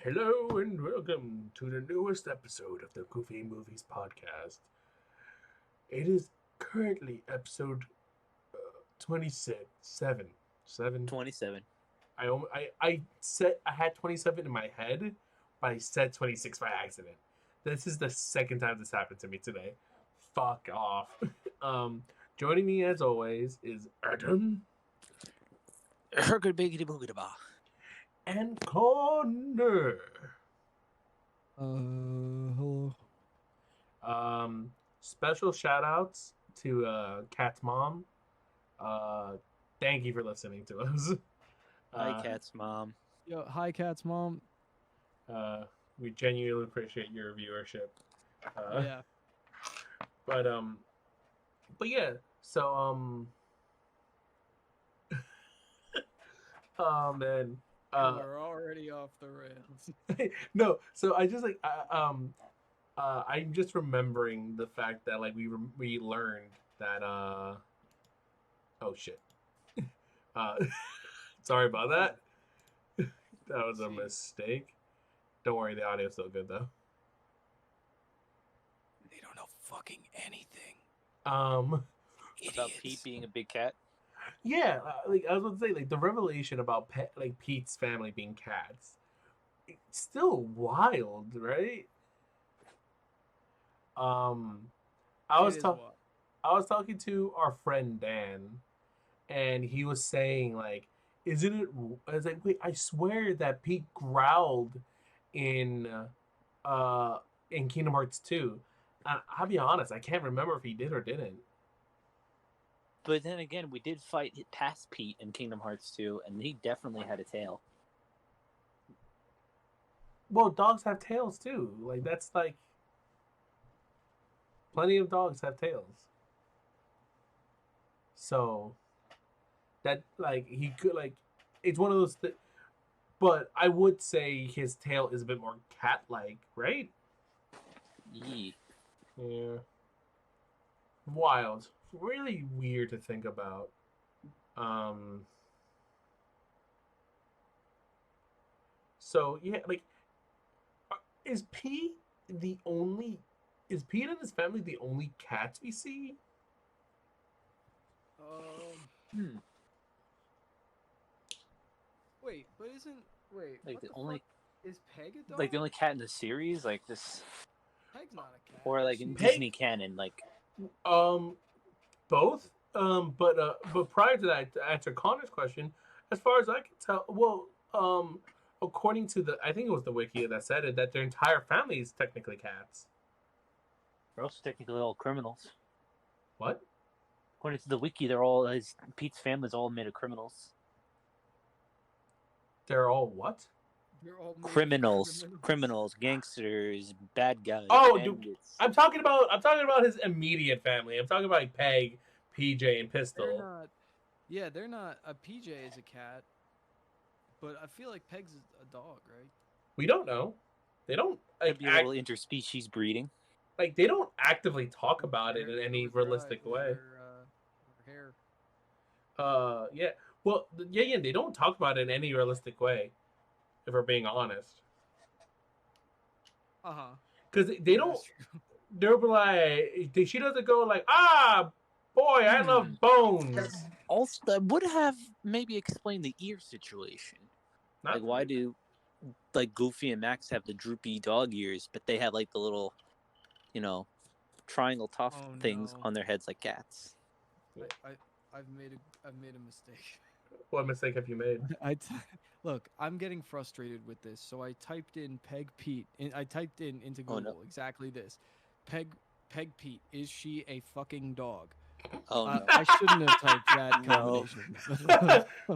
Hello and welcome to the newest episode of the Goofy Movies podcast. It is currently episode 27. 27. I said I had 27 in my head, but I said 26 by accident. This is the second time this happened to me today. Fuck off. Joining me as always is Adam and Connor. Hello. Special shout outs to Kat's mom. Thank you for listening to us. Hi, Cat's mom. Yo, hi, Cat's mom. We genuinely appreciate your viewership. Yeah. But yeah. So oh man. We're already off the rails. No, so I just like I'm just remembering the fact that like we learned that oh shit. Sorry about that. That was a mistake. Don't worry, the audio's still good though. They don't know fucking anything. About Idiots. Pete being a big cat. Yeah, like I was going to say, like the revelation about Pete's family being cats, it's still wild, right? I was talking to our friend Dan, and he was saying like, isn't it? I was like, wait, I swear that Pete growled in Kingdom Hearts 2. I'll be honest, I can't remember if he did or didn't. But then again, we did fight past Pete in Kingdom Hearts 2, and he definitely had a tail. Well, dogs have tails too. Like that's like plenty of dogs have tails. So that like he could like it's one of those but I would say his tail is a bit more cat-like, right? Yee. Yeah. Wild. Really weird to think about. So yeah, like is Pete and his family the only cats we see? Wait, but Like the only, is Peg a dog? like the only cat in the series, like this, Peg's not a cat. or like in Peg- Disney canon, like Both. But prior to that, to answer Connor's question, as far as I can tell, according to I think it was the wiki that said it, that their entire family is technically cats. they're also technically all criminals. What? According to the wiki, Pete's family's all made of criminals. They're all what? They're all Criminals, gangsters, bad guys. Oh, dude, bandits. I'm talking about his immediate family. I'm talking about like Peg, PJ, and Pistol. They're not. A PJ is a cat, but I feel like Peg's a dog, right? We don't know. They don't Could be a little interspecies breeding. like they don't actively talk about it in any realistic way. Hair. Yeah. Well, yeah, they don't talk about it in any realistic way, if we're being honest. Because they don't. They'll be like, she doesn't go like, boy, I love bones. Also, that would have maybe explained the ear situation. Like, why do like Goofy and Max have the droopy dog ears, but they have like the little, triangle tuft things on their heads like cats? I've made a mistake. What mistake have you made? Look, I'm getting frustrated with this, so I typed in Peg Pete. I typed in into Google exactly this. Peg Pete, is she a fucking dog? Oh no! I shouldn't have typed that combination.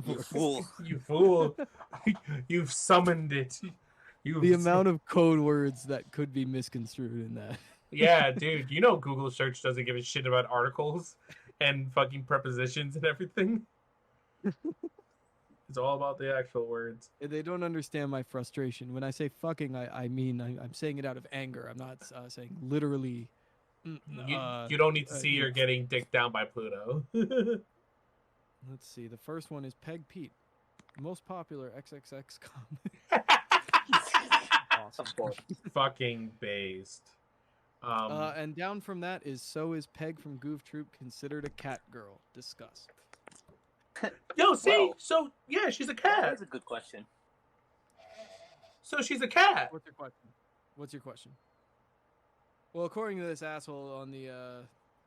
You fool! You fool! You've summoned it. The amount of code words that could be misconstrued in that. Yeah, dude. You know Google search doesn't give a shit about articles and fucking prepositions and everything. It's all about the actual words. They don't understand my frustration. When I say fucking, I mean I'm saying it out of anger. I'm not saying literally. You don't need to see you're getting dicked down by Pluto. Let's see. The first one is Peg Pete, most popular XXX comment. awesome. Of course. Fucking based. And down from that is so is Peg from Goof Troop considered a cat girl? Discuss. Yo, see, Well, so yeah, she's a cat. That is a good question. So she's a cat. What's your question? What's your question? Well, according to this asshole on the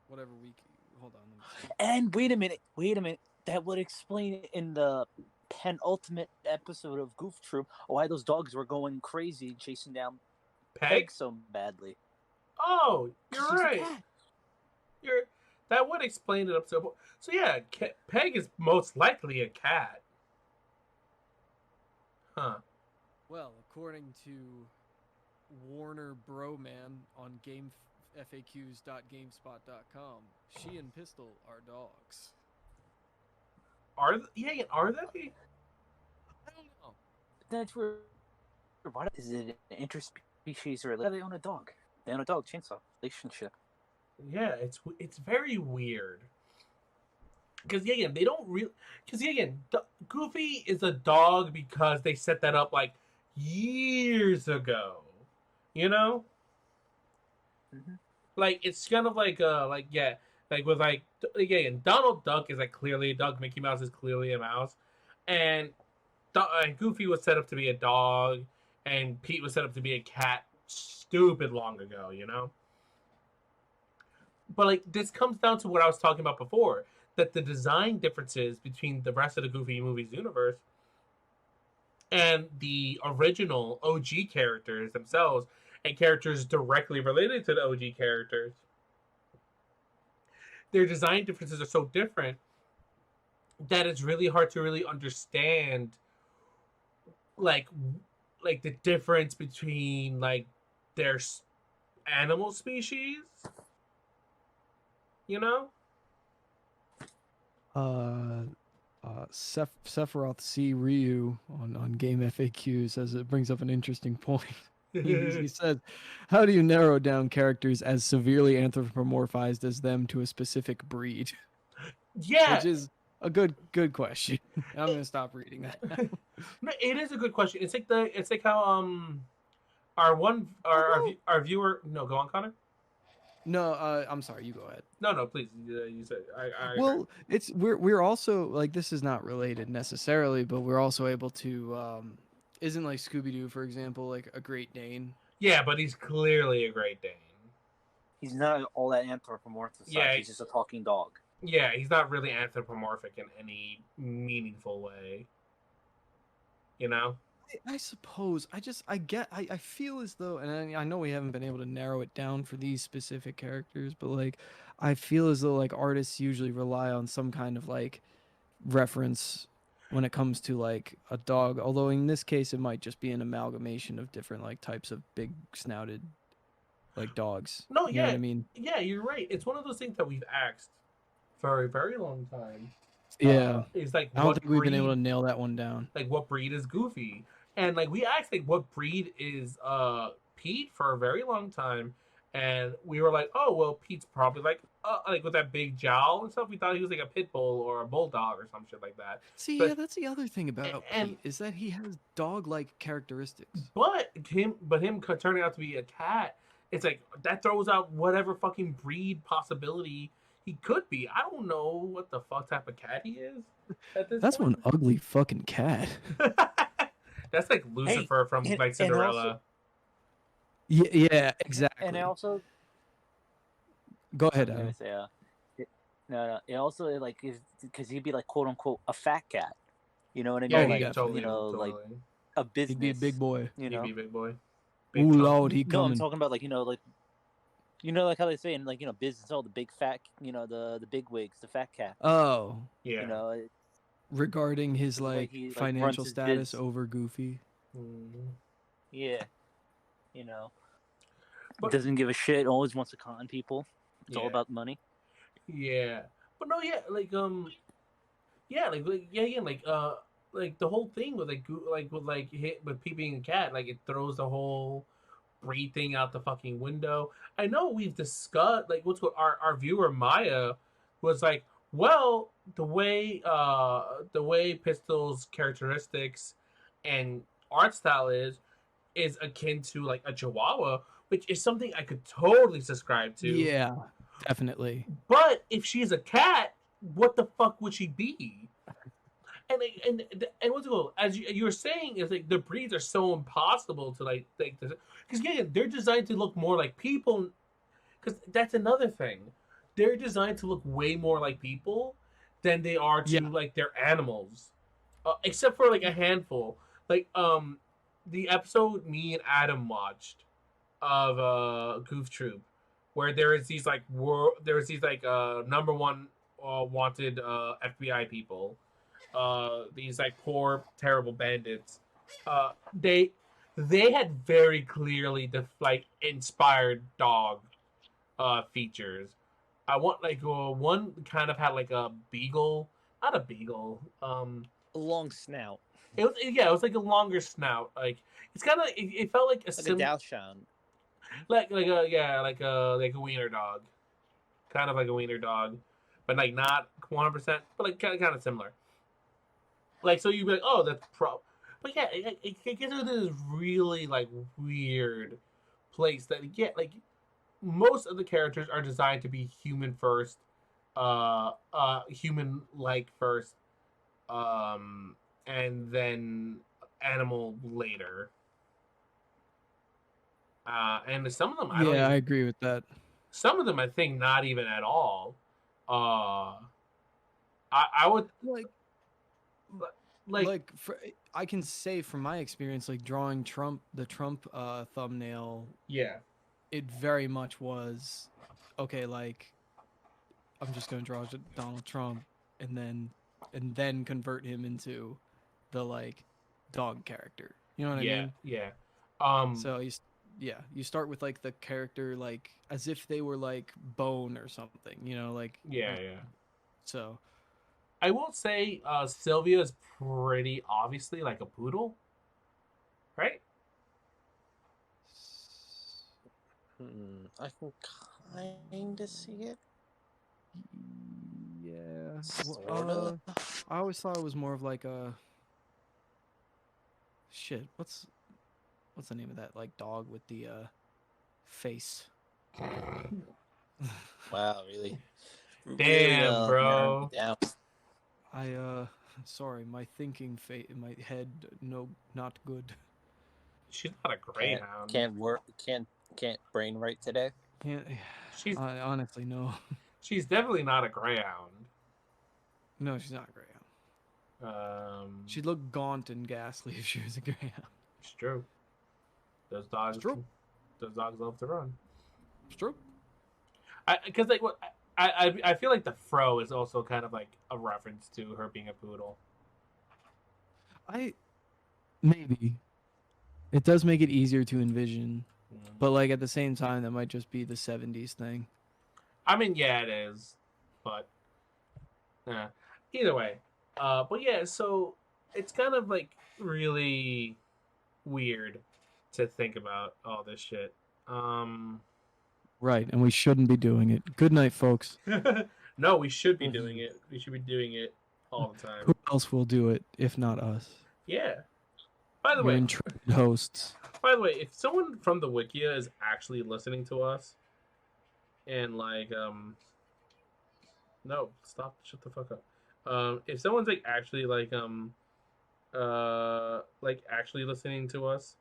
whatever week. Hold on. Let me see. And wait a minute. That would explain it in the penultimate episode of Goof Troop why those dogs were going crazy chasing down Peg so badly. Oh, you're right. That would explain it up so yeah, Peg is most likely a cat. Huh. Well, according to Warner Broman on GameFAQs.gamespot.com, she and Pistol are dogs. Are they? I don't know. That's where. What is it? An interspecies relationship? They own a dog. They own a dog chainsaw relationship. Yeah, it's very weird. Because again, they don't really. Because again, Goofy is a dog because they set that up like years ago. You know. Mm-hmm. Like it's kind of like with like again, Donald Duck is like clearly a duck. Mickey Mouse is clearly a mouse, and Goofy was set up to be a dog, and Pete was set up to be a cat. Stupid long ago, you know. But like this comes down to what I was talking about before, that the design differences between the rest of the Goofy movies universe and the original OG characters themselves and characters directly related to the OG characters, their design differences are so different that it's really hard to really understand like the difference between like their animal species, you know. Sephiroth C. Ryu on Game FAQ says it brings up an interesting point. He says, how do you narrow down characters as severely anthropomorphized as them to a specific breed? Yeah. Which is a good question. I'm going to stop reading that now. No, it is a good question. It's like how our viewer. No, go on, Connor. No, I'm sorry. You go ahead. No, please. You said. Well, it's we're also like, this is not related necessarily, but we're also able to isn't like Scooby-Doo, for example, like a Great Dane? Yeah, but he's clearly a Great Dane. He's not all that anthropomorphized. Yeah, he's just a talking dog. Yeah, he's not really anthropomorphic in any meaningful way. You know? I suppose. I feel as though, and I know we haven't been able to narrow it down for these specific characters, but like, I feel as though like artists usually rely on some kind of like reference when it comes to like a dog. Although in this case, it might just be an amalgamation of different like types of big snouted like dogs. No, you know what I mean? Yeah, you're right. It's one of those things that we've asked for a very long time. Yeah, it's like I don't think we've been able to nail that one down. Like, what breed is Goofy? And like we asked, like, what breed is Pete for a very long time, and we were like, oh well, Pete's probably like with that big jowl and stuff. We thought he was like a pit bull or a bulldog or some shit like that. See, yeah, that's the other thing about Pete is that he has dog-like characteristics. But him turning out to be a cat, it's like that throws out whatever fucking breed possibility he could be. I don't know what the fuck type of cat he is. That's one ugly fucking cat. That's like Lucifer from like Cinderella. Also, yeah, exactly. And I also go ahead. I was gonna say, no. It also like is because he'd be like quote unquote a fat cat. You know what I mean? Yeah, like, totally, like a business. He'd be a big boy. You know, he'd be a big boy. Ooh, Lord, he coming. No, I'm talking about like like how they say in like business, the big fat, the big wigs, the fat cat. Oh, yeah. Regarding his like financial status over Goofy. Mm-hmm. Yeah, but doesn't give a shit. Always wants to con people. It's all about money. Yeah, but no, like the whole thing with with Pete being a cat, like it throws the whole breed thing out the fucking window. I know we've discussed like what's what our viewer Maya was like. Well, the way Pistol's characteristics and art style is, is akin to like a Chihuahua, which is something I could totally subscribe to. Yeah, definitely. But if she's a cat, what the fuck would she be? And what's it called? As you were saying, is like the breeds are so impossible to because again they're designed to look more like people. Because that's another thing, they're designed to look way more like people than they are Yeah. to like their animals, except for like a handful. Like the episode me and Adam watched of Goof Troop, where there's these like number one wanted FBI people, these like poor terrible bandits. Uh, they they had very clearly like inspired dog features. I want like one kind of had like a beagle, not a beagle. A long snout. It was yeah, it was like a longer snout. Like it's kind of it felt like a Dachshund. like a wiener dog, kind of like a wiener dog, but like not 100%, but like kind of similar. Like so you'd be like, oh, that's but yeah, it gets into this really like weird place that like most of the characters are designed to be human first, human like first, and then animal later. And some of them, I agree with that. Some of them, I think, not even at all. I would I can say from my experience, like drawing the Trump thumbnail. Yeah. It very much was, okay, like, I'm just gonna draw Donald Trump and then convert him into the like dog character. You know what I mean? Yeah. So you start with like the character like as if they were like bone or something. You know, like yeah. So I will say Sylvia is pretty obviously like a poodle, right? I can kind of see it. Yeah. Sorta. I always thought it was more of like a shit. What's the name of that like dog with the face? Wow, really? Damn, bro. Down. Sorry, my thinking in my head, no, not good. She's not a greyhound. Can't brain right today. She's honestly no. She's definitely not a greyhound. No, she's not a greyhound. She'd look gaunt and ghastly if she was a greyhound. It's true. Those dogs love to run. It's true. Because like what I feel like the fro is also kind of like a reference to her being a poodle. Maybe. It does make it easier to envision, but like at the same time, that might just be the 70s thing. I mean, yeah, it is, but either way, but yeah, so it's kind of like really weird to think about all this shit. Right, and we shouldn't be doing it. Good night, folks. No, we should be doing it. We should be doing it all the time. Who else will do it if not us? Yeah. By the way, intrepid hosts. By the way, if someone from the Wikia is actually listening to us, and like, no, stop, shut the fuck up. If someone's like actually like actually listening to us,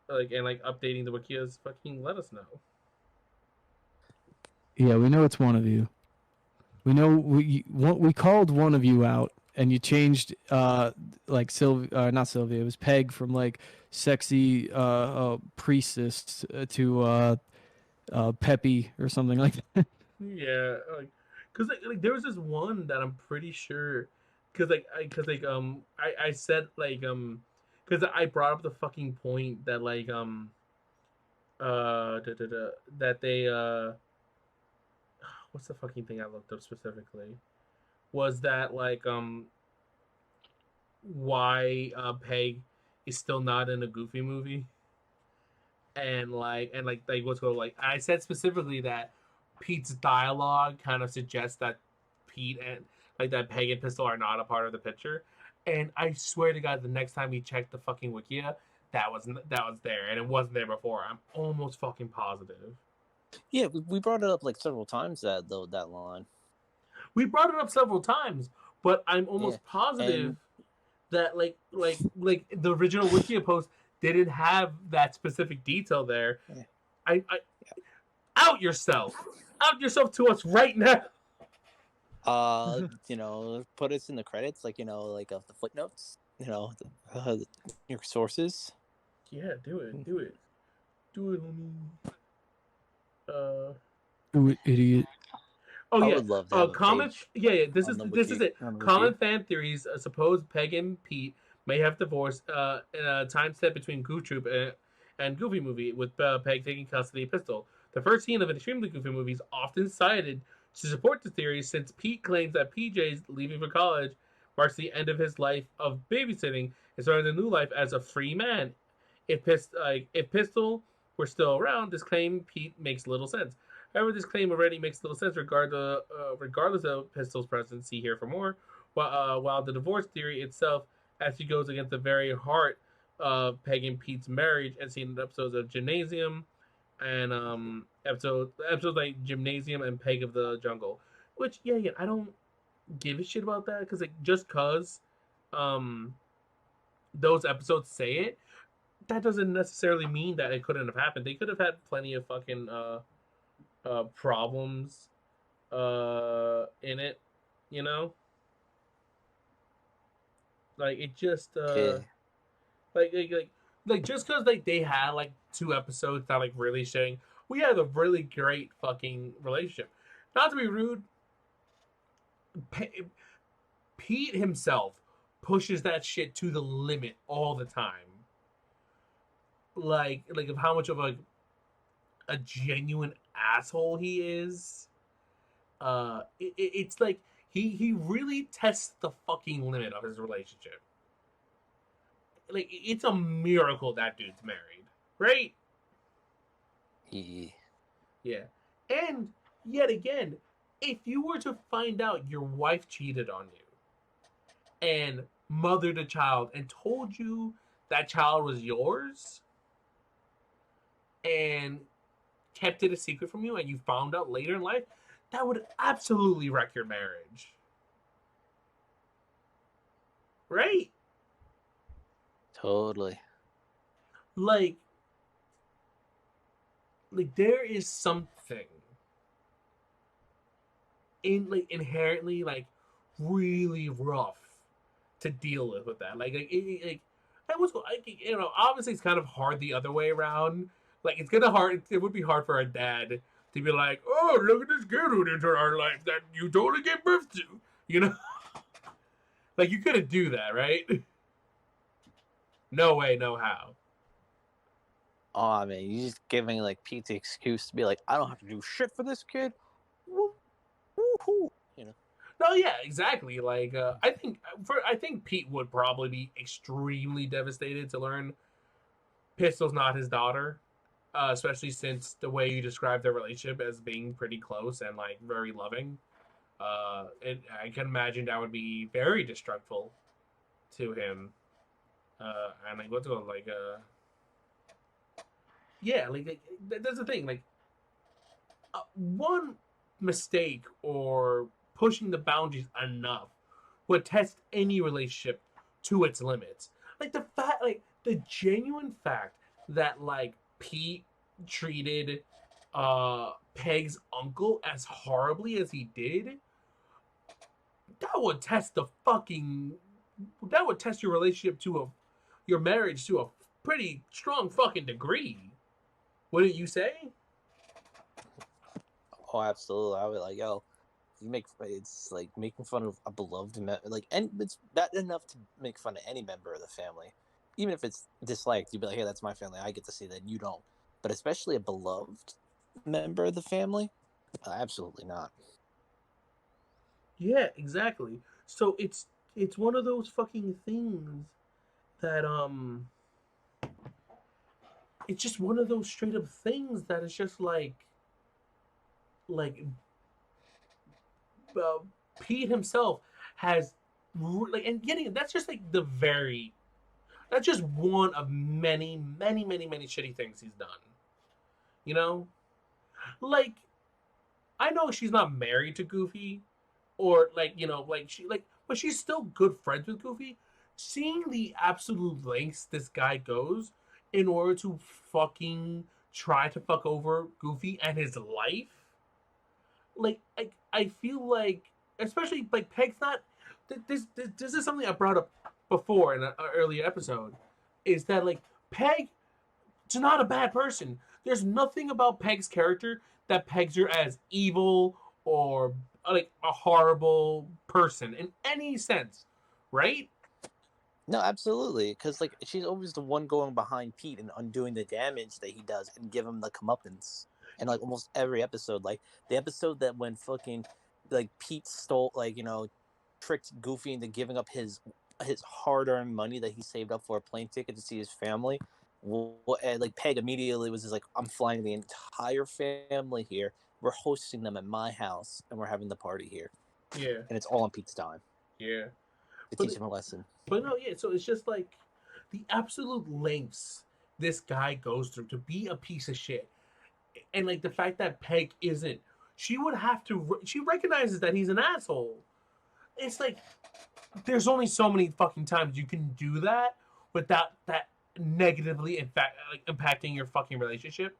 like and like updating the Wikias, fucking let us know. Yeah, we know it's one of you. We know we called one of you out, and you changed like Sylvia, not Sylvia. It was Peg from like sexy priestess to Peppy or something like that. Yeah, cause like there was this one that I'm pretty sure, cause I said like cause I brought up the fucking point that like that they what's the fucking thing I looked up specifically was that like why Peg is still not in a Goofy movie, and what's going like I said specifically that Pete's dialogue kind of suggests that Pete and like that Peg and Pistol are not a part of the picture, and I swear to God, the next time we check the fucking Wikia, that was there, and it wasn't there before. I'm almost fucking positive. Yeah, we brought it up like several times that line. We brought it up several times, but I'm almost positive and that like the original Wikia post didn't have that specific detail there. Yeah. I out yourself to us right now. Put us in the credits, like like of the footnotes, your sources. Yeah, do it, homie. Do it, idiot. Oh I yeah. would love to have a Common. page Yeah. This on is it. on the Common wiki. fan theories suppose Peg and Pete may have divorced in a time step between Goof Troop and Goofy movie, with Peg taking custody of Pistol. The first scene of an extremely Goofy movie is often cited to support the theory, since Pete claims that PJ's leaving for college marks the end of his life of babysitting and starting a new life as a free man. If Pistol were still around, this claim Pete makes little sense. However, this claim already makes little sense regardless of Pistol's presence. See here for more. While the divorce theory itself actually goes against the very heart of Peg and Pete's marriage, as seen in episodes of Gymnasium and episodes like Gymnasium and Peg of the Jungle. Which yeah, I don't give a shit about that, because just cause those episodes say it, that doesn't necessarily mean that it couldn't have happened. They could have had plenty of fucking problems in it, you know? Like it just Yeah. like just because they had like 2 episodes that like really showing we had a really great fucking relationship. Not to be rude, Pete himself pushes that shit to the limit all the time. Like of how much of a genuine asshole he is. It's like he really tests the fucking limit of his relationship. Like it's a miracle that dude's married, right? Yeah. And yet again, if you were to find out your wife cheated on you and mothered a child and told you that child was yours and kept it a secret from you, and you found out later in life, that would absolutely wreck your marriage. Right? Totally. Like there is something inherently really rough to deal with that. I was obviously it's kind of hard the other way around. Like it's gonna hard. It would be hard for a dad to be like, "Oh, look at this kid who entered our life that you totally gave birth to," you know. Like you couldn't do that, right? No way, no how. Oh, I mean, you just giving like Pete the excuse to be like, I don't have to do shit for this kid. Woo-hoo. No, yeah, exactly. Like I think Pete would probably be extremely devastated to learn Pistol's not his daughter, especially since the way you describe their relationship as being pretty close and like very loving. I can imagine that would be very destructive to him. And like what's going yeah, that's the thing. Like one mistake or pushing the boundaries enough would test any relationship to its limits. Like the genuine fact that like Pete treated Peg's uncle as horribly as he did, that would test your relationship your marriage to a pretty strong fucking degree. Wouldn't you say? Oh, absolutely. I would like, yo, it's like making fun of a beloved and it's bad enough to make fun of any member of the family, even if it's disliked. You'd be like, hey, that's my family. I get to see that. You don't. But especially a beloved member of the family, absolutely not. Yeah, exactly. So it's one of those fucking things that it's just one of those straight up things that is just like uh, Pete himself has and getting that's just like the very That's just one of many, many, many, many shitty things he's done. You know, like I know she's not married to Goofy, or like like but she's still good friends with Goofy. Seeing the absolute lengths this guy goes in order to fucking try to fuck over Goofy and his life, I feel like, especially like Peg's not. This is something I brought up before in an earlier episode, is that like Peg is not a bad person. There's nothing about Peg's character that pegs her as evil or like a horrible person in any sense, right? No, absolutely, because like she's always the one going behind Pete and undoing the damage that he does and give him the comeuppance. And like almost every episode, like the episode that when fucking like Pete stole, like tricked Goofy into giving up his hard earned money that he saved up for a plane ticket to see his family. And like Peg immediately was just like, I'm flying the entire family here. We're hosting them at my house, and we're having the party here, Yeah, and it's all on Pete's dime yeah. to But teach him a lesson. but no, yeah. So it's just like the absolute lengths this guy goes through to be a piece of shit, and like the fact that Peg isn't. She would have to. She recognizes that he's an asshole. It's like there's only so many fucking times you can do that without that negatively in fact like impacting your fucking relationship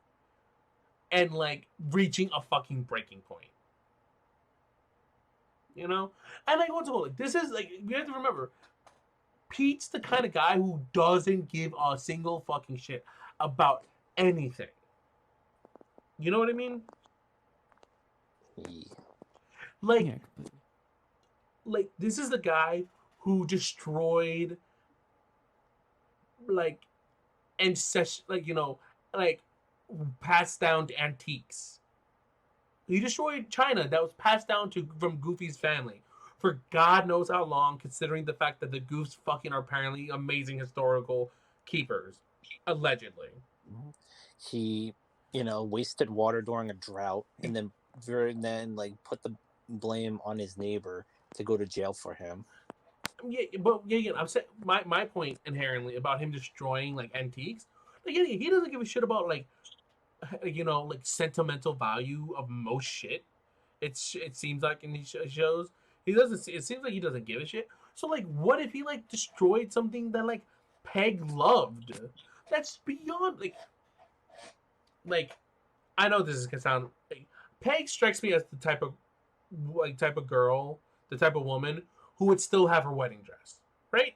and like reaching a fucking breaking point. You know? And like what's like this is like you have to remember Pete's the kind of guy who doesn't give a single fucking shit about anything. You know what I mean? Yeah. Like Yeah, like this is the guy who destroyed like ancest like like passed down to antiques. He destroyed China that was passed down to from Goofy's family for God knows how long, considering the fact that the Goofs fucking are apparently amazing historical keepers, allegedly. He, wasted water during a drought, and then like put the blame on his neighbor to go to jail for him. Yeah, but yeah, again, I'm saying my point inherently about him destroying like antiques. Like, yeah, he doesn't give a shit about like like sentimental value of most shit. It seems like in these shows he doesn't. It seems like he doesn't give a shit. So like, what if he like destroyed something that like Peg loved? That's beyond like I know this is gonna sound like, Peg strikes me as the type of girl, the type of woman who would still have her wedding dress, right?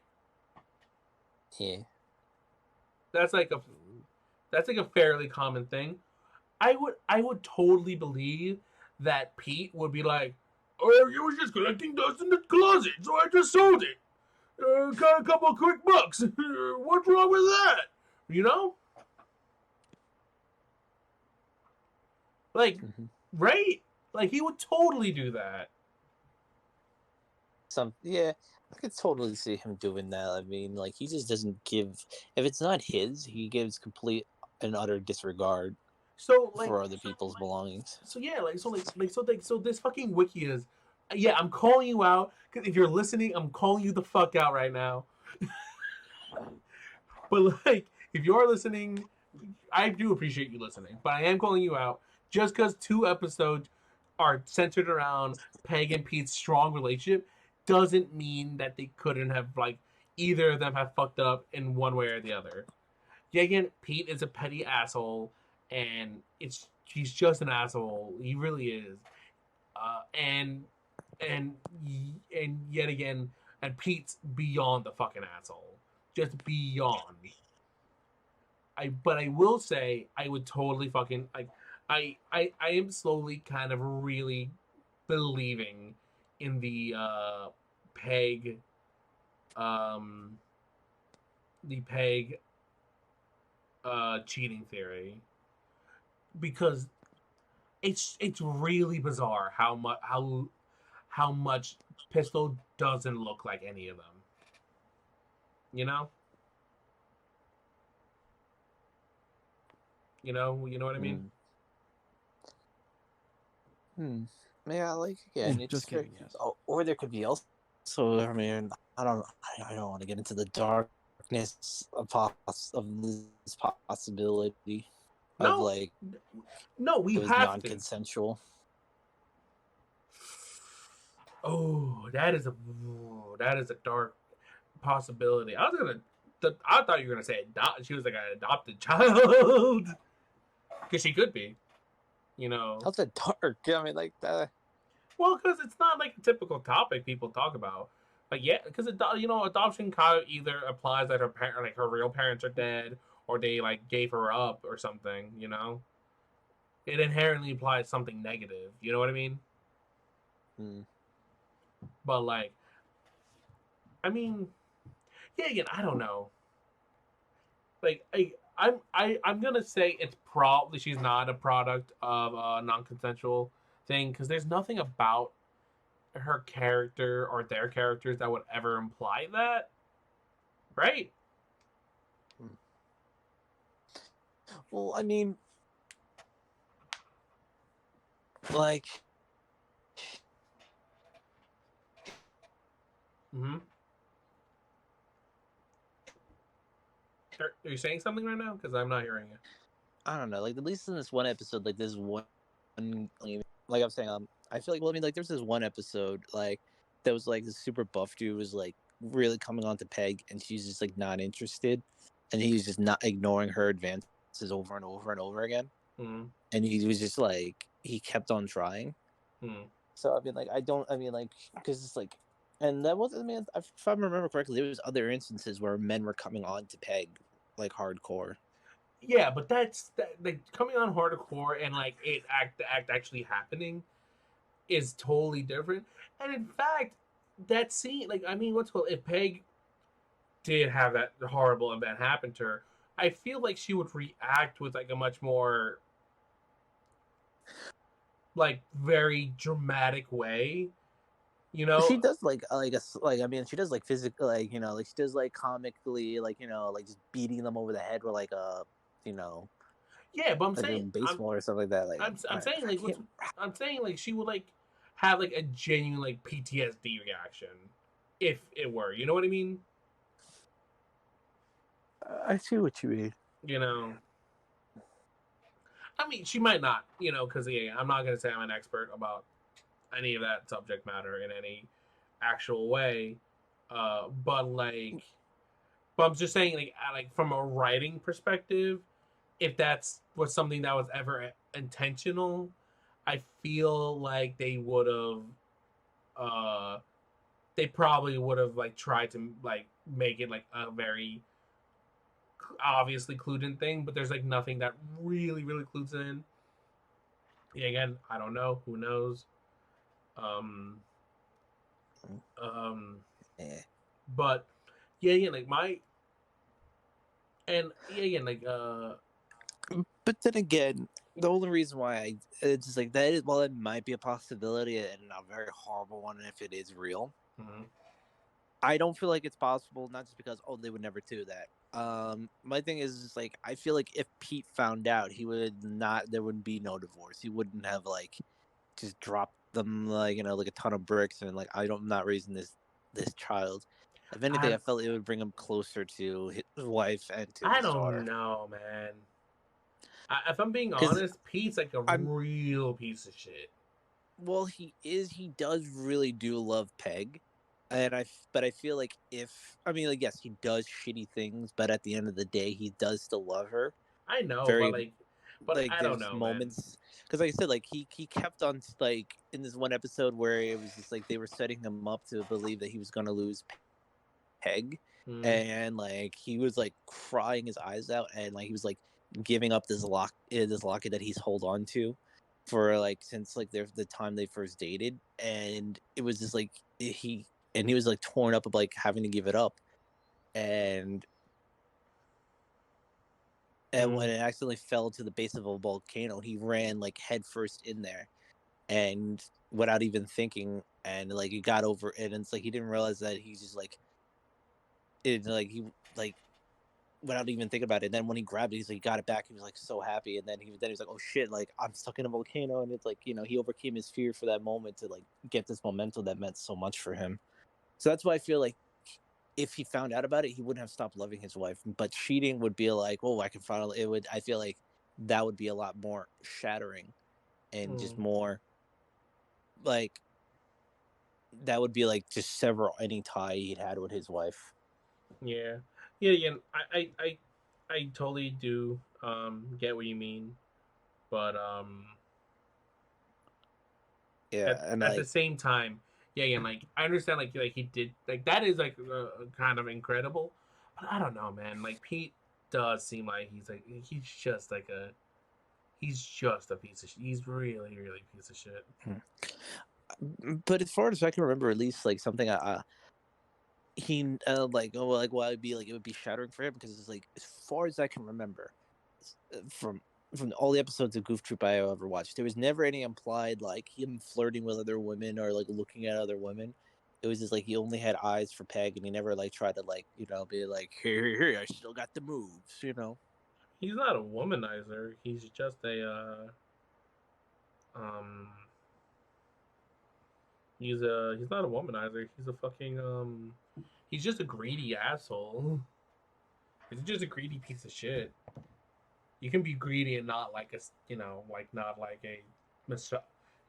Yeah. That's like a fairly common thing. I would totally believe that Pete would be like, "Oh, you was just collecting dust in the closet, so I just sold it. Got a couple of quick bucks. What's wrong with that? You know, like, Mm-hmm. right? Like he would totally do that. Yeah, I could totally see him doing that. I mean, like he just doesn't give. If it's not his, he gives complete and utter disregard So like, for other people's belongings. so yeah, so this fucking wiki is, yeah, I'm calling you out because if you're listening, I'm calling you the fuck out right now. But like, if you're listening, I do appreciate you listening, but I am calling you out just because 2 episodes are centered around Peg and Pete's strong relationship doesn't mean that they couldn't have like either of them have fucked up in one way or the other. Yeah, again, Pete is a petty asshole, and he's just an asshole. He really is. Uh, and and and yet again, and Pete's beyond the fucking asshole, just beyond. But I will say I would totally fucking like I am slowly kind of really believing in the peg um the peg cheating theory because it's really bizarre how much Pistol doesn't look like any of them. You know? You know what I mean? Mm. Hmm. Yeah, like yeah, again, it's just kidding. Yes. or there could be also. I mean, I don't want to get into the dark of this possibility of No, like no, we it was have to. non-consensual. Oh, that is a dark possibility. I thought you were gonna say she was like an adopted child, because she could be. You know, How's that dark? I mean, like that. well, because it's not like a typical topic people talk about. Like, yeah, because adoption kind of either applies that like her real parents are dead, or they like gave her up or something. You know, it inherently implies something negative. You know what I mean? Hmm. But like, I mean, yeah, again, I don't know. Like, I'm gonna say it's probably she's not a product of a non-consensual thing, because there's nothing about her character or their characters that would ever imply that, right? Well, I mean, like, Mm-hmm. Are you saying something right now? Because I'm not hearing you. I don't know. Like, at least in this one episode, like this one, like I'm saying, I feel like, well, I mean, like, there's this one episode, like, that was like this super buff dude was like really coming on to Peg, and she's just like not interested, and he's just not ignoring her advances over and over and over again, Mm-hmm. and he was just like he kept on trying. Mm-hmm. So I mean, like, I mean, like, because it's like, and that was, I mean, if I remember correctly, there was other instances where men were coming on to Peg like hardcore. Yeah, but like coming on hardcore and like the act actually happening is totally different. And in fact, that scene, like, I mean, what's called if Peg did have that horrible event happen to her, I feel like she would react with like a much more like very dramatic way. You She know? does like a like I mean she does like physical like like she does like comically like like just beating them over the head with like a you know Yeah, but like a baseball or something like that. Like I'm saying I like what's can't. I'm saying like she would like have like a genuine like PTSD reaction if it were. You know what I mean? I see what you mean. You know. I mean, she might not, because yeah, I'm not gonna say I'm an expert about any of that subject matter in any actual way, but like, but I'm just saying, like from a writing perspective, if that's was something that was ever intentional, I feel like they probably would have like tried to like make it like a very obviously clued in thing, but there's like nothing that really clues in. Yeah, again, I don't know. Who knows? Um, um, Yeah. but yeah, like yeah, again, like But then again, the only reason why it's just like that is while it might be a possibility and a very horrible one if it is real, mhm. I don't feel like it's possible. Not just because they would never do that. My thing is just like I feel like if Pete found out, he would not. There wouldn't be no divorce. He wouldn't have like just dropped them like like a ton of bricks and like I'm not raising this child. If anything, I I felt it would bring him closer to his wife and to I his don't daughter. know, man. If I'm being Because honest, Pete's like a I'm real piece of shit. well, he does really do love Peg, and but I feel like if I mean like yes, he does shitty things, but at the end of the day, he does still love her. I know, Very but like I don't there's know, man. moments because like I said, like he kept on like in this one episode where it was just like they were setting him up to believe that he was gonna lose Peg, Mm, and like he was like crying his eyes out, and like he was like giving up this locket that he's hold on to for like since like the time they first dated, and it was just like he was like torn up of like having to give it up, and when mm, it accidentally fell to the base of a volcano, he ran like headfirst in there and without even thinking, and like he got over it, and it's like he didn't realize that he's just like it like he like without even thinking about it. And then when he grabbed it, he got it back. He was like so happy, and then he was like, "Oh shit! Like I'm stuck in a volcano." And it's like he overcame his fear for that moment to like get this momentum that meant so much for him. So that's why I feel like if he found out about it, he wouldn't have stopped loving his wife. But cheating would be like, oh, I can finally. It would. I feel like that would be a lot more shattering and just more like that would be like just sever any tie he'd had with his wife. Yeah, yeah, yeah. I totally do get what you mean, but Yeah, and at the like same time, yeah, yeah. Like I understand, like he did, like that is like kind of incredible, but I don't know, man. Like Pete does seem like he's just like a he's just a piece of shit. He's really really a piece of shit. but as far as I can remember, at least like something he like oh like why it'd be like it would be shattering for him because it's like as far as I can remember from all the episodes of Goof Troop I ever watched, there was never any implied like him flirting with other women or like looking at other women. It was just like he only had eyes for Peg, and he never like tried to like be like here I still got the moves. He's not a womanizer. He's just a um. He's not a womanizer. He's a fucking He's just a greedy asshole. He's just a greedy piece of shit. You can be greedy and not like a like not like a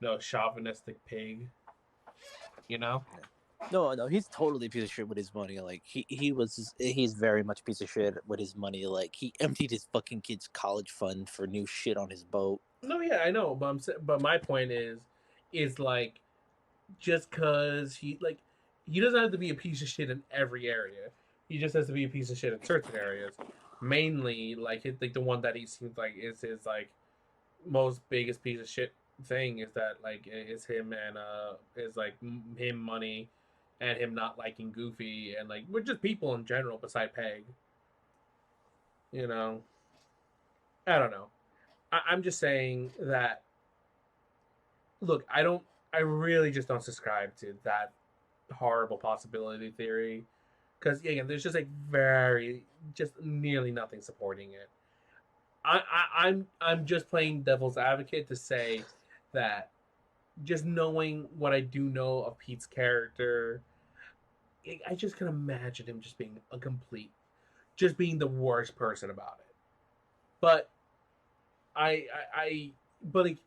no chauvinistic pig. You know. No, he's totally a piece of shit with his money. Like he's very much a piece of shit with his money. Like he emptied his fucking kid's college fund for new shit on his boat. No, yeah, I know, but but my point is like just cause he doesn't have to be a piece of shit in every area. He just has to be a piece of shit in certain areas. Mainly, like the one that he seems like is his like most biggest piece of shit thing is that like is him and is like him money and him not liking Goofy and like we're just people in general beside Peg. You know, I don't know. I'm just saying that. Look, I don't. I really just don't subscribe to that horrible possibility theory because again, there's just like very just nearly nothing supporting it. I'm just playing devil's advocate to say that just knowing what I do know of Pete's character, I just can imagine him just being a complete, just being the worst person about it. But but like,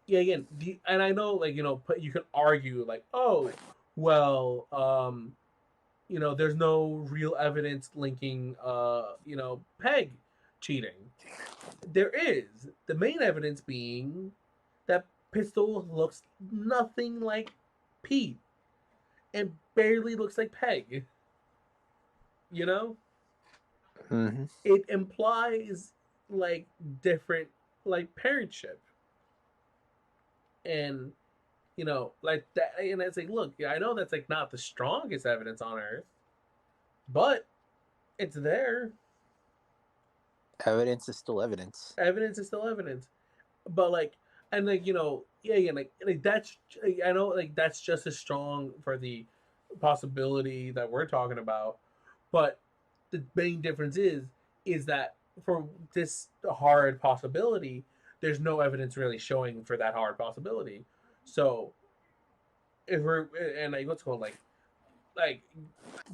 yeah, again, and I know, like, you can argue, like, oh, well, there's no real evidence linking, Peg cheating. There is the main evidence being that Pistol looks nothing like Pete and barely looks like Peg. You know, Mm-hmm. it implies like different like parentship, and like that, and it's like, look, yeah, I know that's like not the strongest evidence on earth, but it's there. Evidence is still evidence. Evidence is still evidence. But like, and like, yeah, like that's, I know, like that's just as strong for the possibility that we're talking about, but the main difference is that for this hard possibility, there's no evidence really showing for that hard possibility. So if we're and like what's called like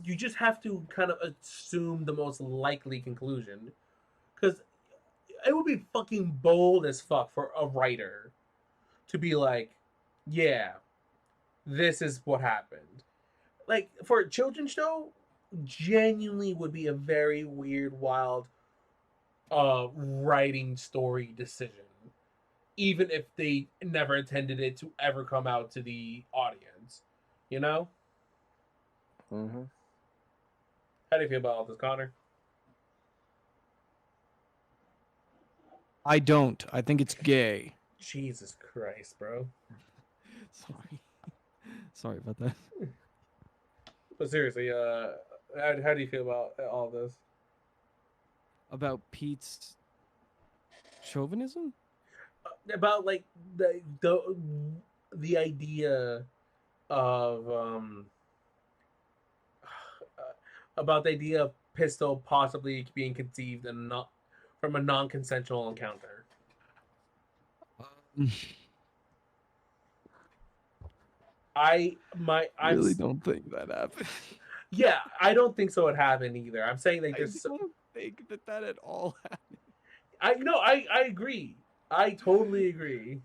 you just have to kind of assume the most likely conclusion because it would be fucking bold as fuck for a writer to be like, yeah, this is what happened. Like for a children's show, genuinely would be a very weird, wild writing story decision. Even if they never intended it to ever come out to the audience. You know? Mm-hmm. How do you feel about all this, Connor? I don't. I think it's gay. Jesus Christ, bro. Sorry. Sorry about that. But seriously, how do you feel about all this? About Pete's chauvinism? About like the idea of about the idea of Pistol possibly being conceived and not from a non-consensual encounter. Um, I'm really don't think that happened. Yeah, I don't think so. It happened either. I'm saying like I there's. don't think that at all happened. I agree. I totally agree.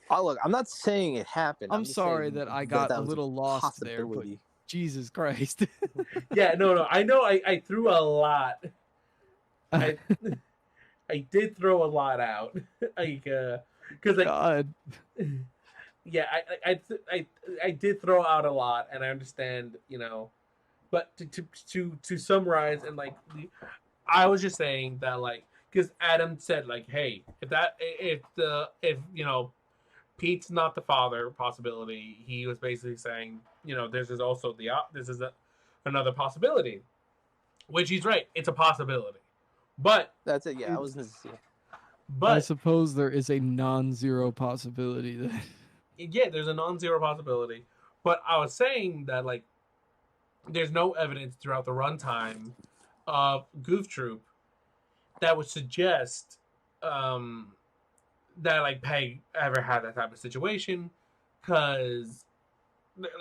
Oh, look, I'm not saying it happened. I'm I'm just sorry saying that I that got a that was a little lost there, but possibility. Jesus Christ. Yeah, no. I know. I threw a lot. I I did throw a lot out. Like, because like, God. yeah, I did throw out a lot, and I understand, but to summarize and like, I was just saying that like, because Adam said like, hey, if Pete's not the father possibility, he was basically saying, this is also another possibility, which he's right. It's a possibility, but That's it. Yeah, I was It's, gonna say. I but suppose there is a non-zero possibility that yeah, there's a non-zero possibility. But I was saying that like, there's no evidence throughout the runtime of Goof Troop that would suggest um, that like Peg ever had that type of situation, because like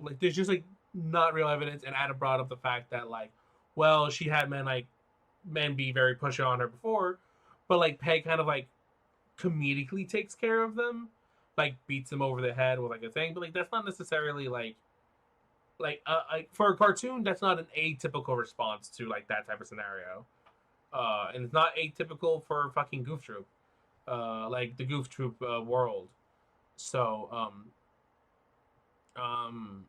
like there's just like not real evidence. And Adam brought up the fact that like, well, she had men be very pushy on her before, but like Peg kind of like comedically takes care of them, like beats them over the head with like a thing. But like that's not necessarily like for a cartoon, that's not an atypical response to like that type of scenario. And it's not atypical for fucking Goof Troop, like the Goof Troop world. So um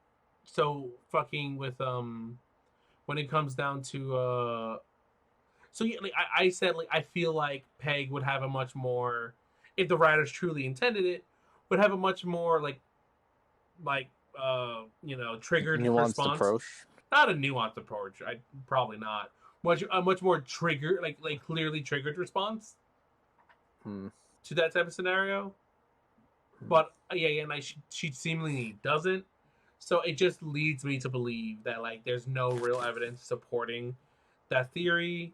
so fucking with when it comes down to so yeah, like I said, like I feel like Peg would have a much more, if the writers truly intended it, would have a much more like triggered Nuanced response. approach. Not a nuanced approach. I probably not. Much more trigger, like clearly triggered response Hmm. to that type of scenario. But yeah, and she seemingly doesn't. So it just leads me to believe that like there's no real evidence supporting that theory.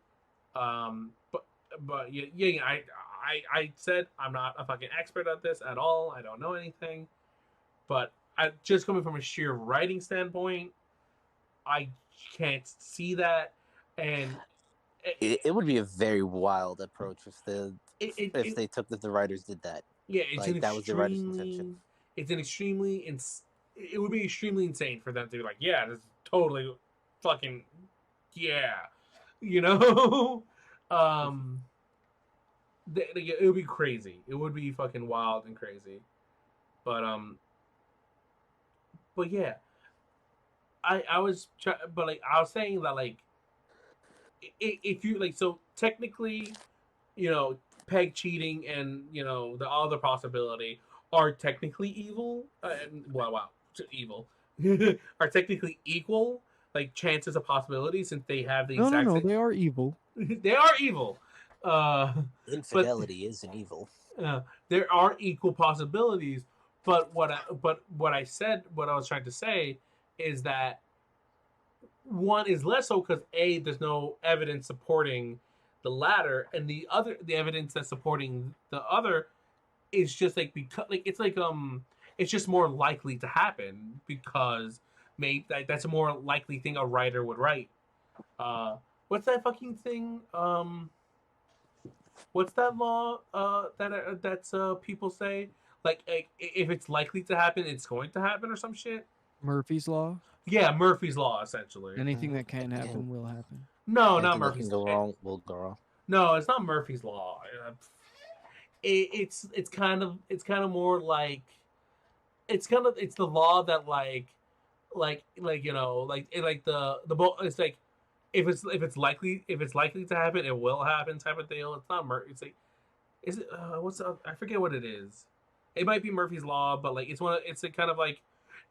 But yeah, I said I'm not a fucking expert at this at all. I don't know anything. But just coming from a sheer writing standpoint, I can't see that, and It would be a very wild approach if it they took that the writers did that. yeah, Like that was the writer's intention. it's an extremely, it would be extremely insane for them to be like, yeah, this is totally fucking, yeah, you know, um, it would be crazy. It would be fucking wild and crazy, but but yeah, but like I was saying that like, if you like, so technically, you know, Peg cheating and the other possibility are technically evil. Wow, evil are technically equal, like chances of possibility, since they have the no, no, exact no. same. They are evil. They are evil, uh, but Infidelity is an evil. uh, there are equal possibilities. But what I was trying to say is that one is less so because there's no evidence supporting the latter, and the evidence that's supporting the other is just like, because like it's just more likely to happen, because maybe that's a more likely thing a writer would write. uh what's that fucking thing, what's that law that's people say, like if it's likely to happen, it's going to happen, or some shit. Murphy's Law. Yeah, Murphy's law, essentially. Anything that can And happen will happen. No, not anything that can Murphy's. go wrong will go wrong. No, it's not Murphy's law. It's kind of more like, it's the law that like like it's like, if it's likely to happen, it will happen type of deal. It's not It's like, is it I forget what it is. It might be Murphy's law, but like it's a kind of like,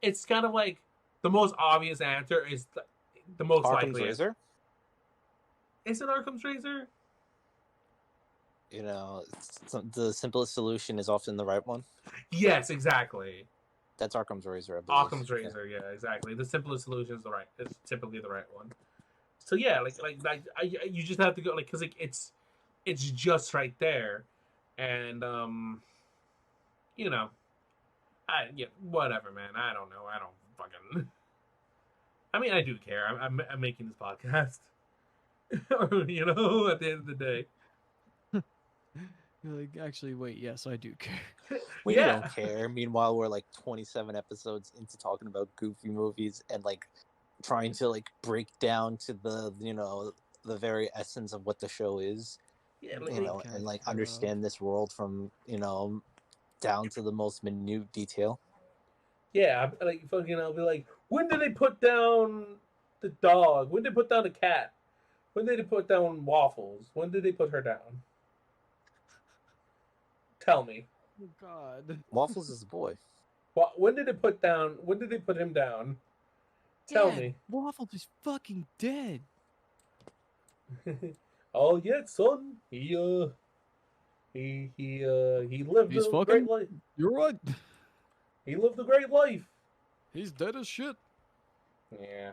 it's kind of like the most obvious answer is the most Occam's likely answer. razor. Is it Arkham's razor? The simplest solution is often the right one. Yes, exactly. That's Occam's razor, I believe. Occam's razor, yeah, exactly. The simplest solution is typically the right one. So yeah, you just have to go, like, because like it's just right there, and you know, whatever, man. I don't know. I don't fucking. I mean, I do care. I'm making this podcast. You know, at the end of the day. You're like, actually, wait, yes, I do care. We Yeah. don't care. Meanwhile, we're like 27 episodes into talking about goofy movies and like trying to like break down to the the very essence of what the show is. Yeah, And like understand this world from down to the most minute detail. Yeah, like fucking, I'll be like, when did they put down the dog? When did they put down the cat? When did they put down Waffles? When did they put her down? Tell me. Oh God. Waffles is a boy. When did they put down? When did they put him down? Tell Dad, me. Waffles is fucking dead. Oh yeah, son. He lived He's a fucking. great life. You're right. He lived a great life. He's dead as shit. Yeah.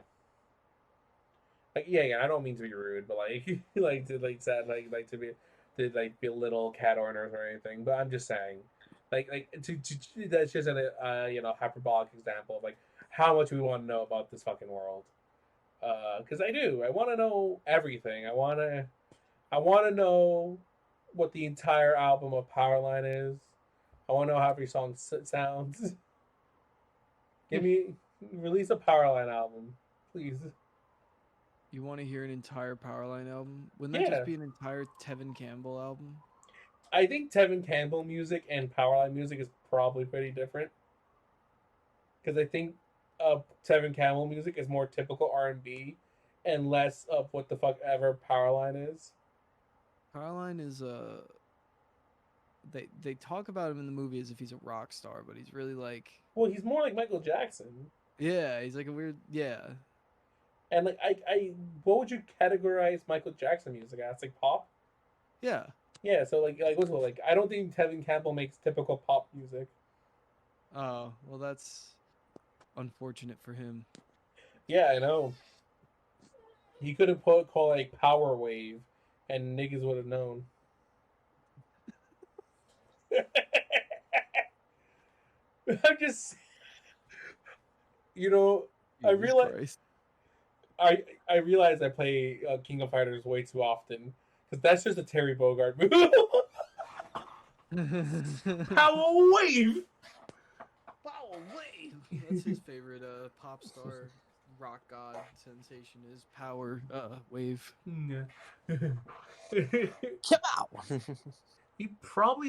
Like yeah, I don't mean to be rude, but like like to like sad like to like belittle cat owners or anything. But I'm just saying, like to that's just an hyperbolic example of like how much we want to know about this fucking world. Because I do. I want to know everything. I want to know what the entire album of Powerline is. I want to know how every song sounds. Give me release a Powerline album, please. You want to hear an entire Powerline album? Wouldn't that Yeah. just be an entire Tevin Campbell album? I think Tevin Campbell music and Powerline music is probably pretty different. Because I think Tevin Campbell music is more typical R&B and less of what the fuck ever Powerline is. Powerline is they talk about him in the movie as if he's a rock star, but he's really like, Well, he's more like Michael Jackson. yeah, he's like a weird, yeah. And like I what would you categorize Michael Jackson music as? Like pop? Yeah. Yeah, so like what's what, like I don't think Tevin Campbell makes typical pop music. Oh, well that's unfortunate for him. Yeah, I know. He could have called like Power Wave and niggas would have known. I'm just I realize I realize I play King of Fighters way too often because that's just a Terry Bogard move. Power Wave. Power Wave. That's his favorite pop star rock god sensation is Power Wave. Come out. He probably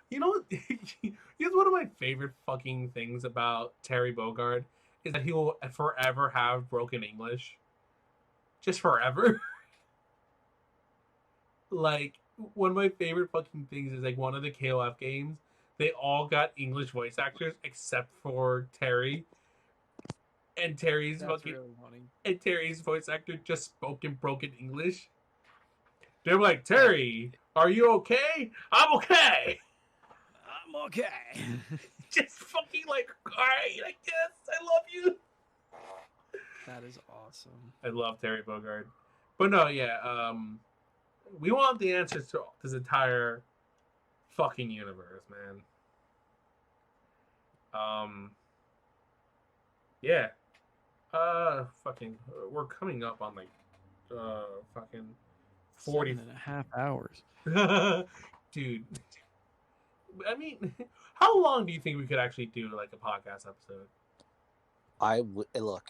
you know here's one of my favorite fucking things about Terry Bogard is that he will forever have broken English. Just forever. Like one of my favorite fucking things is like one of the KOF games, they all got English voice actors except for Terry. And Terry's That's fucking really funny. and Terry's voice actor just spoke in broken English. They're like, Terry, are you okay? I'm okay. I'm okay. Just fucking like, alright, I guess. I love you. That is awesome. I love Terry Bogard. But no, yeah, we want the answers to this entire fucking universe, man. Yeah. Fucking, we're coming up on like, fucking 40 7.5 hours. Dude. I mean, how long do you think we could actually do like a podcast episode? I would look.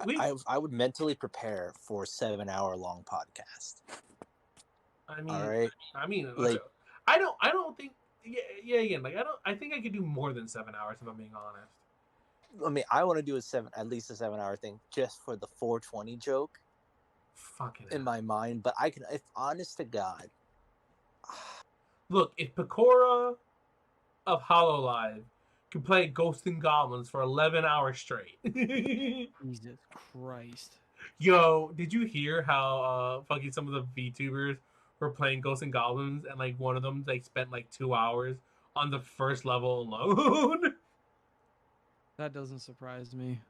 I would mentally prepare for a 7-hour long podcast. I mean, all right. I mean, like, I don't think. Yeah. Again, like I think I could do more than 7 hours if I'm being honest. I mean, I want to do at least a 7-hour thing just for the 420 joke. Fucking in my mind, but I can, if honest to God. Look, if Pecora of HoloLive can play Ghosts and Goblins for 11 hours straight. Jesus Christ. Yo, did you hear how fucking some of the VTubers were playing Ghosts and Goblins and like one of them like spent like 2 hours on the first level alone? That doesn't surprise me.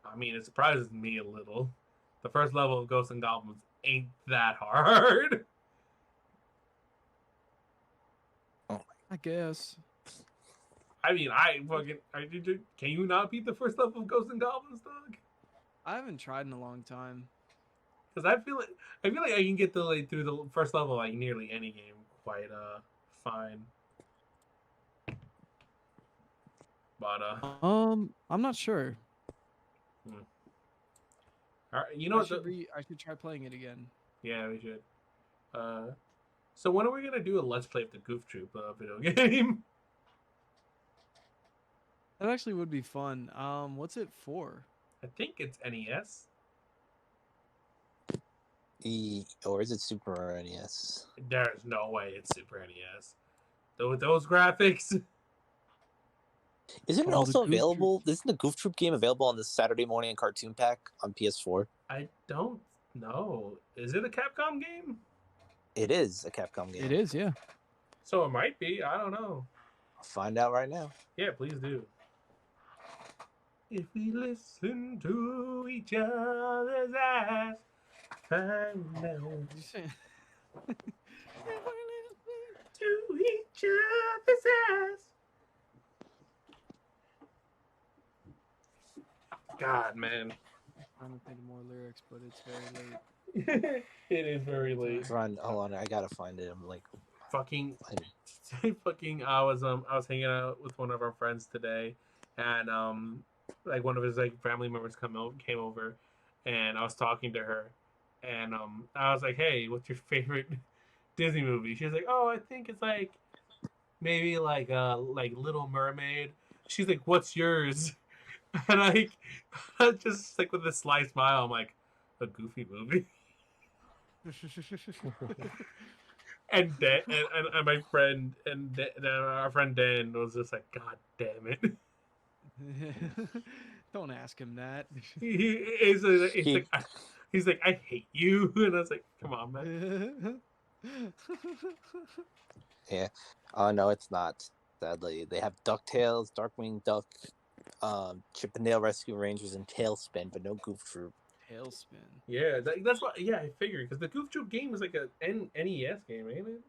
I mean, it surprises me a little. The first level of Ghosts and Goblins ain't that hard. I guess. I mean, can you not beat the first level of Ghosts and Goblins, dog? I haven't tried in a long time. Because I feel like I can get through the first level like nearly any game quite fine. But I'm not sure. all right, you know what? I should try playing it again. Yeah, we should. So when are we gonna do a let's play of the Goof Troop video game? That actually would be fun. What's it for? I think it's NES. Or is it Super NES? There's no way it's Super NES. Though with those graphics. Isn't it also available? Isn't the Goof Troop game available on the Saturday morning cartoon pack on PS4? I don't know. Is it a Capcom game? It is a Capcom game. It is, yeah. So it might be. I don't know. I'll find out right now. Yeah, please do. If we listen to each other's eyes, find out. If we listen to each other's eyes. God, man. I'm trying to think of more lyrics, but it's very late. It is very late. Hold on, I gotta find it. I'm like, fucking. I was hanging out with one of our friends today, and like one of his like family members came over, and I was talking to her, and I was like, hey, what's your favorite Disney movie? She's like, oh, I think it's like maybe like Little Mermaid. She's like, what's yours? And I just like with a sly smile, I'm like, a Goofy movie. and my friend and our friend Dan was just like, God damn it. Don't ask him that. He's like, I hate you, and I was like, come on, man. Yeah. Oh no, it's not. Sadly, they have DuckTales, Darkwing Duck, Chip and Dale Rescue Rangers, and Tailspin, but no Goof Troop. Tailspin. Yeah, that's what. Yeah, I figured because the Goof Troop game is like a NES game, ain't it?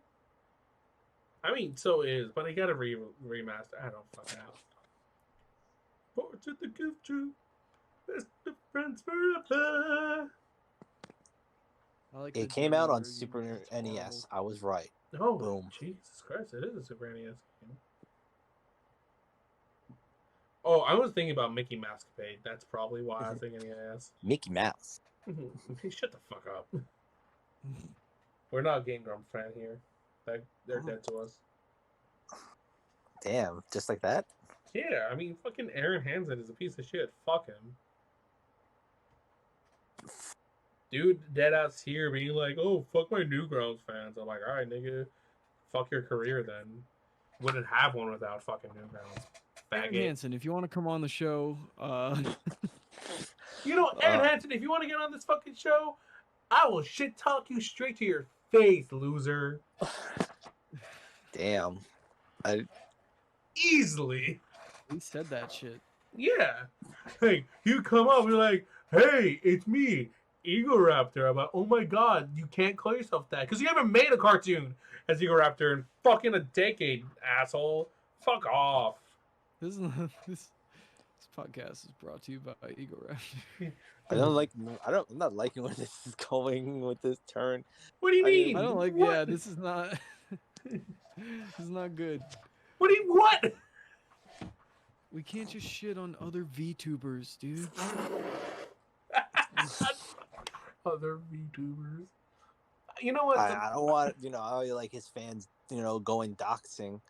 I mean, so it is, but they got to remaster. I don't fucking know. Portrait of the Goof Troop, best of friends forever. It came out on Super NES. I was right. Oh, boom! Jesus Christ! It is a Super NES game. Oh, I was thinking about Mickey Mousecapade. That's probably why I was thinking NES. Mickey Mouse. Shut the fuck up. We're not a Game Grumps fan here. They're dead to us. Damn, just like that? Yeah, I mean, fucking Aaron Hansen is a piece of shit. Fuck him. Dude, deadass here being like, oh, fuck my Newgrounds fans. I'm like, alright, nigga. Fuck your career then. Wouldn't have one without fucking Newgrounds. Aaron Hansen, if you want to come on the show, You know, Aaron Hansen, if you want to get on this fucking show, I will shit talk you straight to your face, loser. Damn. Easily. He said that shit. Yeah. Hey, you come up, you're like, hey, it's me, Eagle Raptor. I'm like, oh my god, you can't call yourself that. Because you haven't made a cartoon as Eagle Raptor in fucking a decade, asshole. Fuck off. This podcast is brought to you by Eagle Raptor. I'm not liking where this is going with this turn. What do you mean? I don't like. What? Yeah, this is not. This is not good. What? We can't just shit on other VTubers, dude. Other VTubers. You know what? I don't want, I like his fans, going doxing,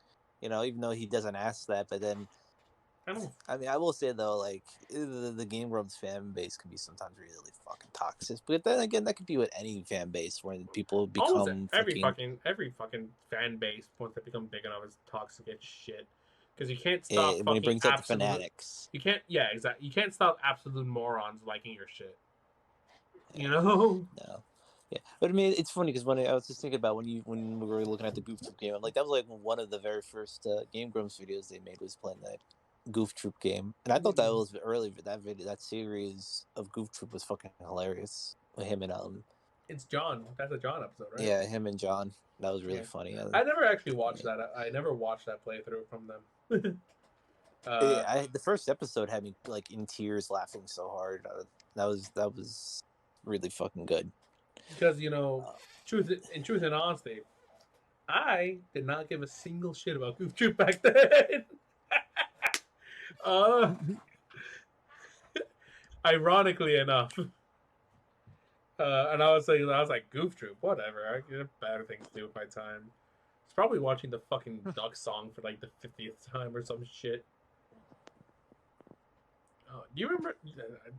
even though he doesn't ask that. But then, I mean, I will say though, like the Game Grumps fan base can be sometimes really fucking toxic. But then again, that could be with any fan base when people become every fucking fan base once they become big enough is toxic as shit. Because you can't stop when he brings up the fanatics. You can't, yeah, exactly. You can't stop absolute morons liking your shit. You know? No. Yeah, but I mean, it's funny because when I was just thinking about when we were looking at the Goof Troop game, I'm like, that was like one of the very first Game Grumps videos they made was playing that Goof Troop game, and I thought that was early. That series of Goof Troop was fucking hilarious with him and It's John. That's a John episode, right? Yeah, him and John. That was really funny. I never actually watched that. I never watched that playthrough from them. The first episode had me like in tears, laughing so hard. That was really fucking good. Because truth and honesty, I did not give a single shit about Goof Troop back then. uh, Ironically enough. And I was like, Goof Troop, whatever. I have better things to do with my time. It's probably watching the fucking Duck song for like the 50th time or some shit. Oh, do you remember?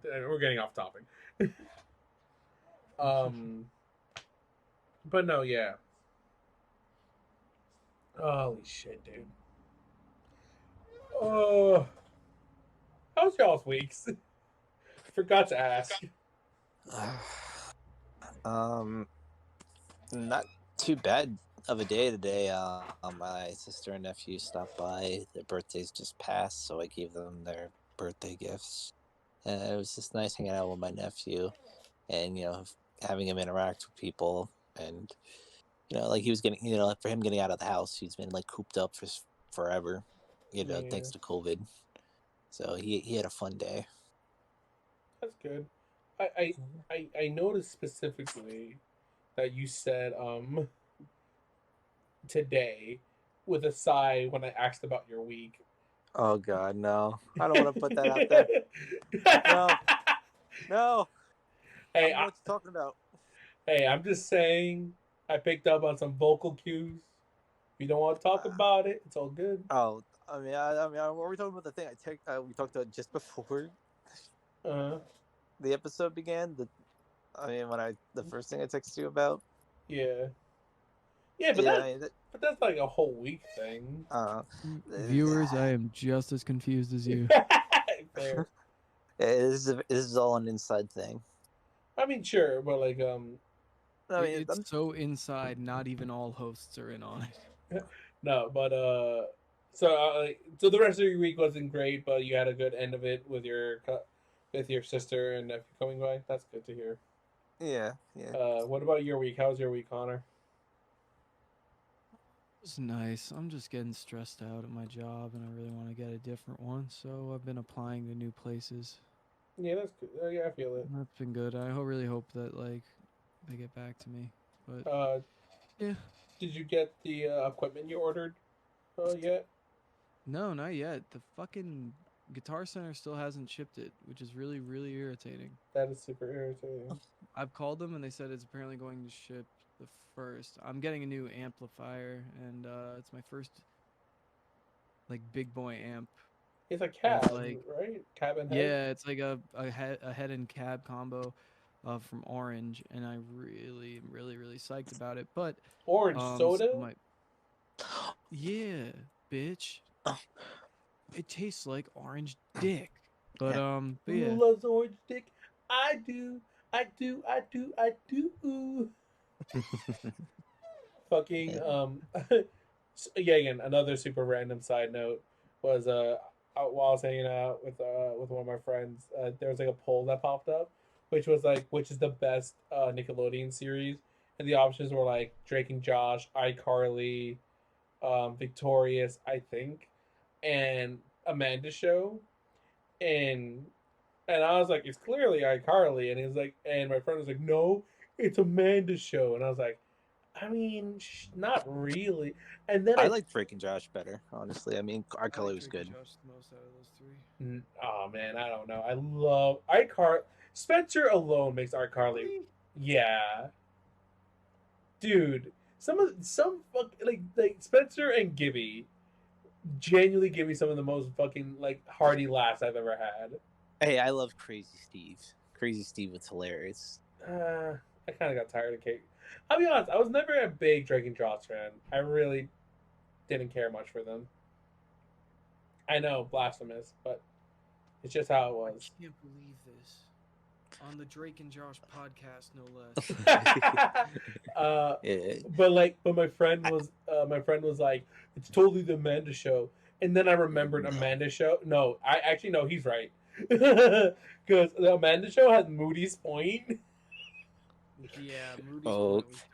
We're getting off topic. But no, yeah. Holy shit, dude. Oh, how's y'all's weeks? Forgot to ask. Not too bad of a day today. My sister and nephew stopped by. Their birthdays just passed, so I gave them their birthday gifts. And it was just nice hanging out with my nephew, and having him interact with people, and like he was getting, for him getting out of the house, he's been like cooped up for forever, thanks to COVID. So he had a fun day. That's good. I noticed specifically that you said today with a sigh when I asked about your week. Oh God, no! I don't want to put that out there. No. Hey, I know what you're talking about. Hey, I'm just saying. I picked up on some vocal cues. If you don't want to talk about it, it's all good. Oh, I mean, are we talking about the thing we talked about just before the episode began? The first thing I texted you about. Yeah. Yeah, but but that's like a whole week thing. Viewers, I am just as confused as you. Fair. This is all an inside thing. I mean, sure, but like it's so inside. Not even all hosts are in on it. No, but so the rest of your week wasn't great, but you had a good end of it with your sister and nephew coming by. That's good to hear. Yeah. What about your week? How's your week, Connor? It's nice. I'm just getting stressed out at my job, and I really want to get a different one. So I've been applying to new places. Yeah, that's good. Yeah, I feel it. That's been good. I really hope that like they get back to me. But yeah. Did you get the equipment you ordered yet? No, not yet. The fucking Guitar Center still hasn't shipped it, which is really, really irritating. That is super irritating. I've called them and they said it's apparently going to ship the 1st. I'm getting a new amplifier, and it's my first like big boy amp. It's a cab, right? Cab and head. Yeah, it's like a head and cab combo from Orange, and I really am really psyched about it. But Orange soda? Yeah, bitch. It tastes like orange dick. But yeah. Who loves orange dick? I do. Fucking yeah, again, another super random side note was while I was hanging out with one of my friends, there was like a poll that popped up, which was like, which is the best Nickelodeon series, and the options were like Drake and Josh, iCarly, Victorious, I think, and Amanda Show, and I was like, it's clearly iCarly, and he's like, and my friend was like, no, it's Amanda Show, and I was like, I mean, not really. And then I like Drake and Josh better, honestly. I mean, iCarly was good. Josh the most out of those 3. Oh man, I don't know. I love iCarly. Spencer alone makes iCarly. Yeah, dude. Some like Spencer and Gibby genuinely give me some of the most fucking like hearty laughs I've ever had. Hey, I love Crazy Steve. Crazy Steve was hilarious. I kind of got tired of Kate. I'll be honest, I was never a big Drake and Josh fan. I really didn't care much for them. I know, blasphemous, but it's just how it was. I can't believe this. On the Drake and Josh podcast, no less. But my friend was like, it's totally the Amanda Show, and then I remembered Amanda Show. No, I actually no, he's right, because the Amanda Show had Moody's Point. Yeah,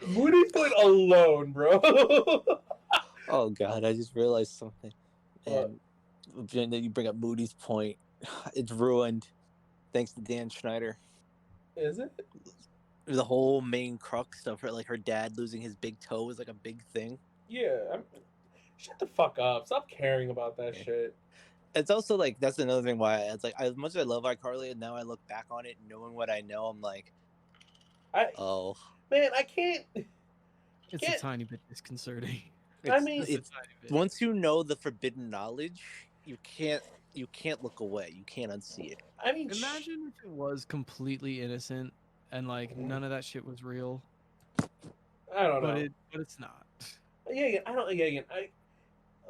Moody's Point alone, bro. Oh God, I just realized something. And then you bring up Moody's point. It's ruined thanks to Dan Schneider. Is it? The whole main crux of her dad losing his big toe is like a big thing. Yeah. Shut the fuck up. Stop caring about that shit. It's also like that's another thing why it's like as much as I love iCarly, and now I look back on it knowing what I know, I'm like, oh man, I can't. It's a tiny bit disconcerting. I mean, it's once you know the forbidden knowledge, you can't look away. You can't unsee it. I mean, imagine if it was completely innocent and like none of that shit was real. I don't know, but it's not. Yeah, I don't. Yeah,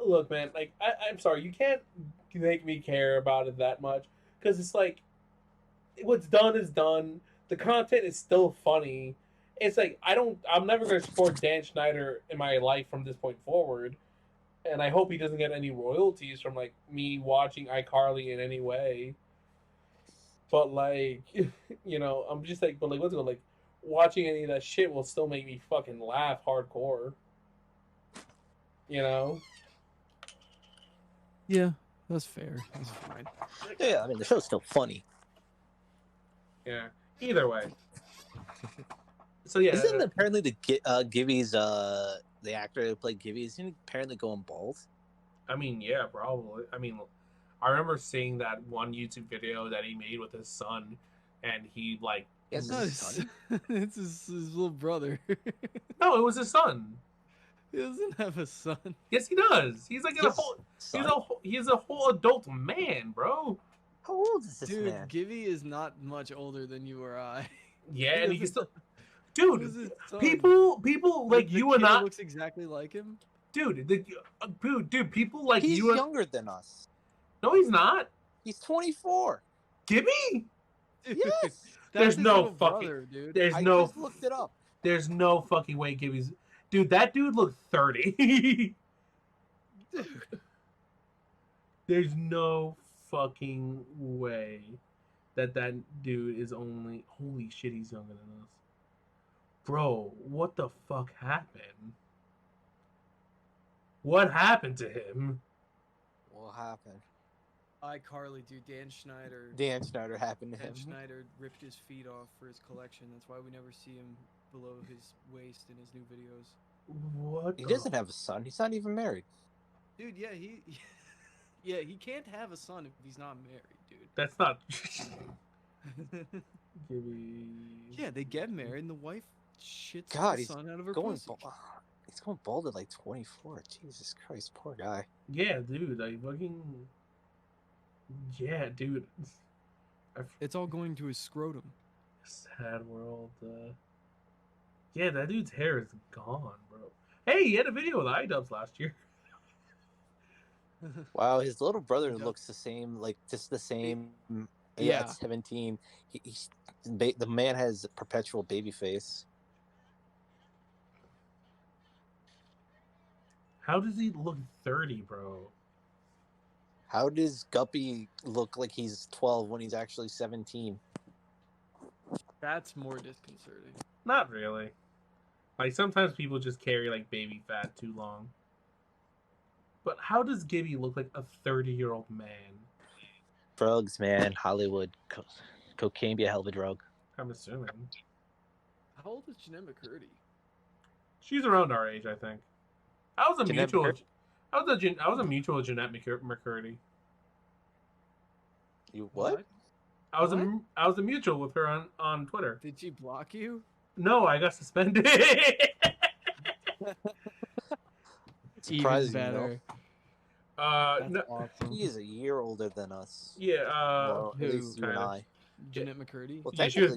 look, man. Like, I'm sorry, you can't make me care about it that much because it's like, what's done is done. The content is still funny. It's like I'm never going to support Dan Schneider in my life from this point forward, and I hope he doesn't get any royalties from like me watching iCarly in any way. But like, I'm just like, but like, what's it like? Watching any of that shit will still make me fucking laugh hardcore. Yeah, that's fair. That's fine. Yeah, I mean the show's still funny. Yeah. Either way. So yeah. Isn't apparently the Gibby's the actor who played Gibby isn't he apparently going bald? I mean, yeah, probably. I mean, I remember seeing that one YouTube video that he made with his son, and he like. It's his son. It's his little brother. No, it was his son. He doesn't have a son. Yes, he does. He's like he's a whole adult man, bro. How old is this dude, man? Gibby is not much older than you or I. Yeah, and he's still. Dude, people like you and I looks exactly like him. Dude, dude, people like he's you. He's younger than us. No, he's not. He's 24. Gibby? Yes. There's no fucking. Brother, dude. There's I no. just looked it up. There's no fucking way Gibby's. Dude, that dude looked 30. Dude. There's no fucking way that dude is only. Holy shit, he's younger than us. Bro, what the fuck happened? What happened to him? What happened? iCarly, dude. Dan Schneider happened to him. Dan Schneider ripped his feet off for his collection. That's why we never see him below his waist in his new videos. What? He doesn't have a son. He's not even married. Dude, yeah, he can't have a son if he's not married, dude. That's not. Yeah, they get married and the wife shits the son out of her going pussy. He's going bald at like 24. Jesus Christ, poor guy. Yeah, dude, I fucking. Yeah, dude. It's all going to his scrotum. Sad world. Yeah, that dude's hair is gone, bro. Hey, he had a video with iDubbbz last year. Wow, his little brother looks the same, like just the same. Yeah, at 17. The man has a perpetual baby face. How does he look 30, bro? How does Guppy look like he's 12 when he's actually 17? That's more disconcerting. Not really. Like, sometimes people just carry, like, baby fat too long. But how does Gibby look like a 30-year-old man? Drugs, man. Hollywood. Cocaine be a hell of a drug. I'm assuming. How old is Jeanette McCurdy? She's around our age, I think. I was a Jeanette mutual with Jeanette McCurdy. You what? I was a mutual with her on Twitter. Did she block you? No, I got suspended. Surprising, better. No, Awesome. He is a year older than us. Yeah, well, at least you and I. Jeanette McCurdy? Well, yeah, she was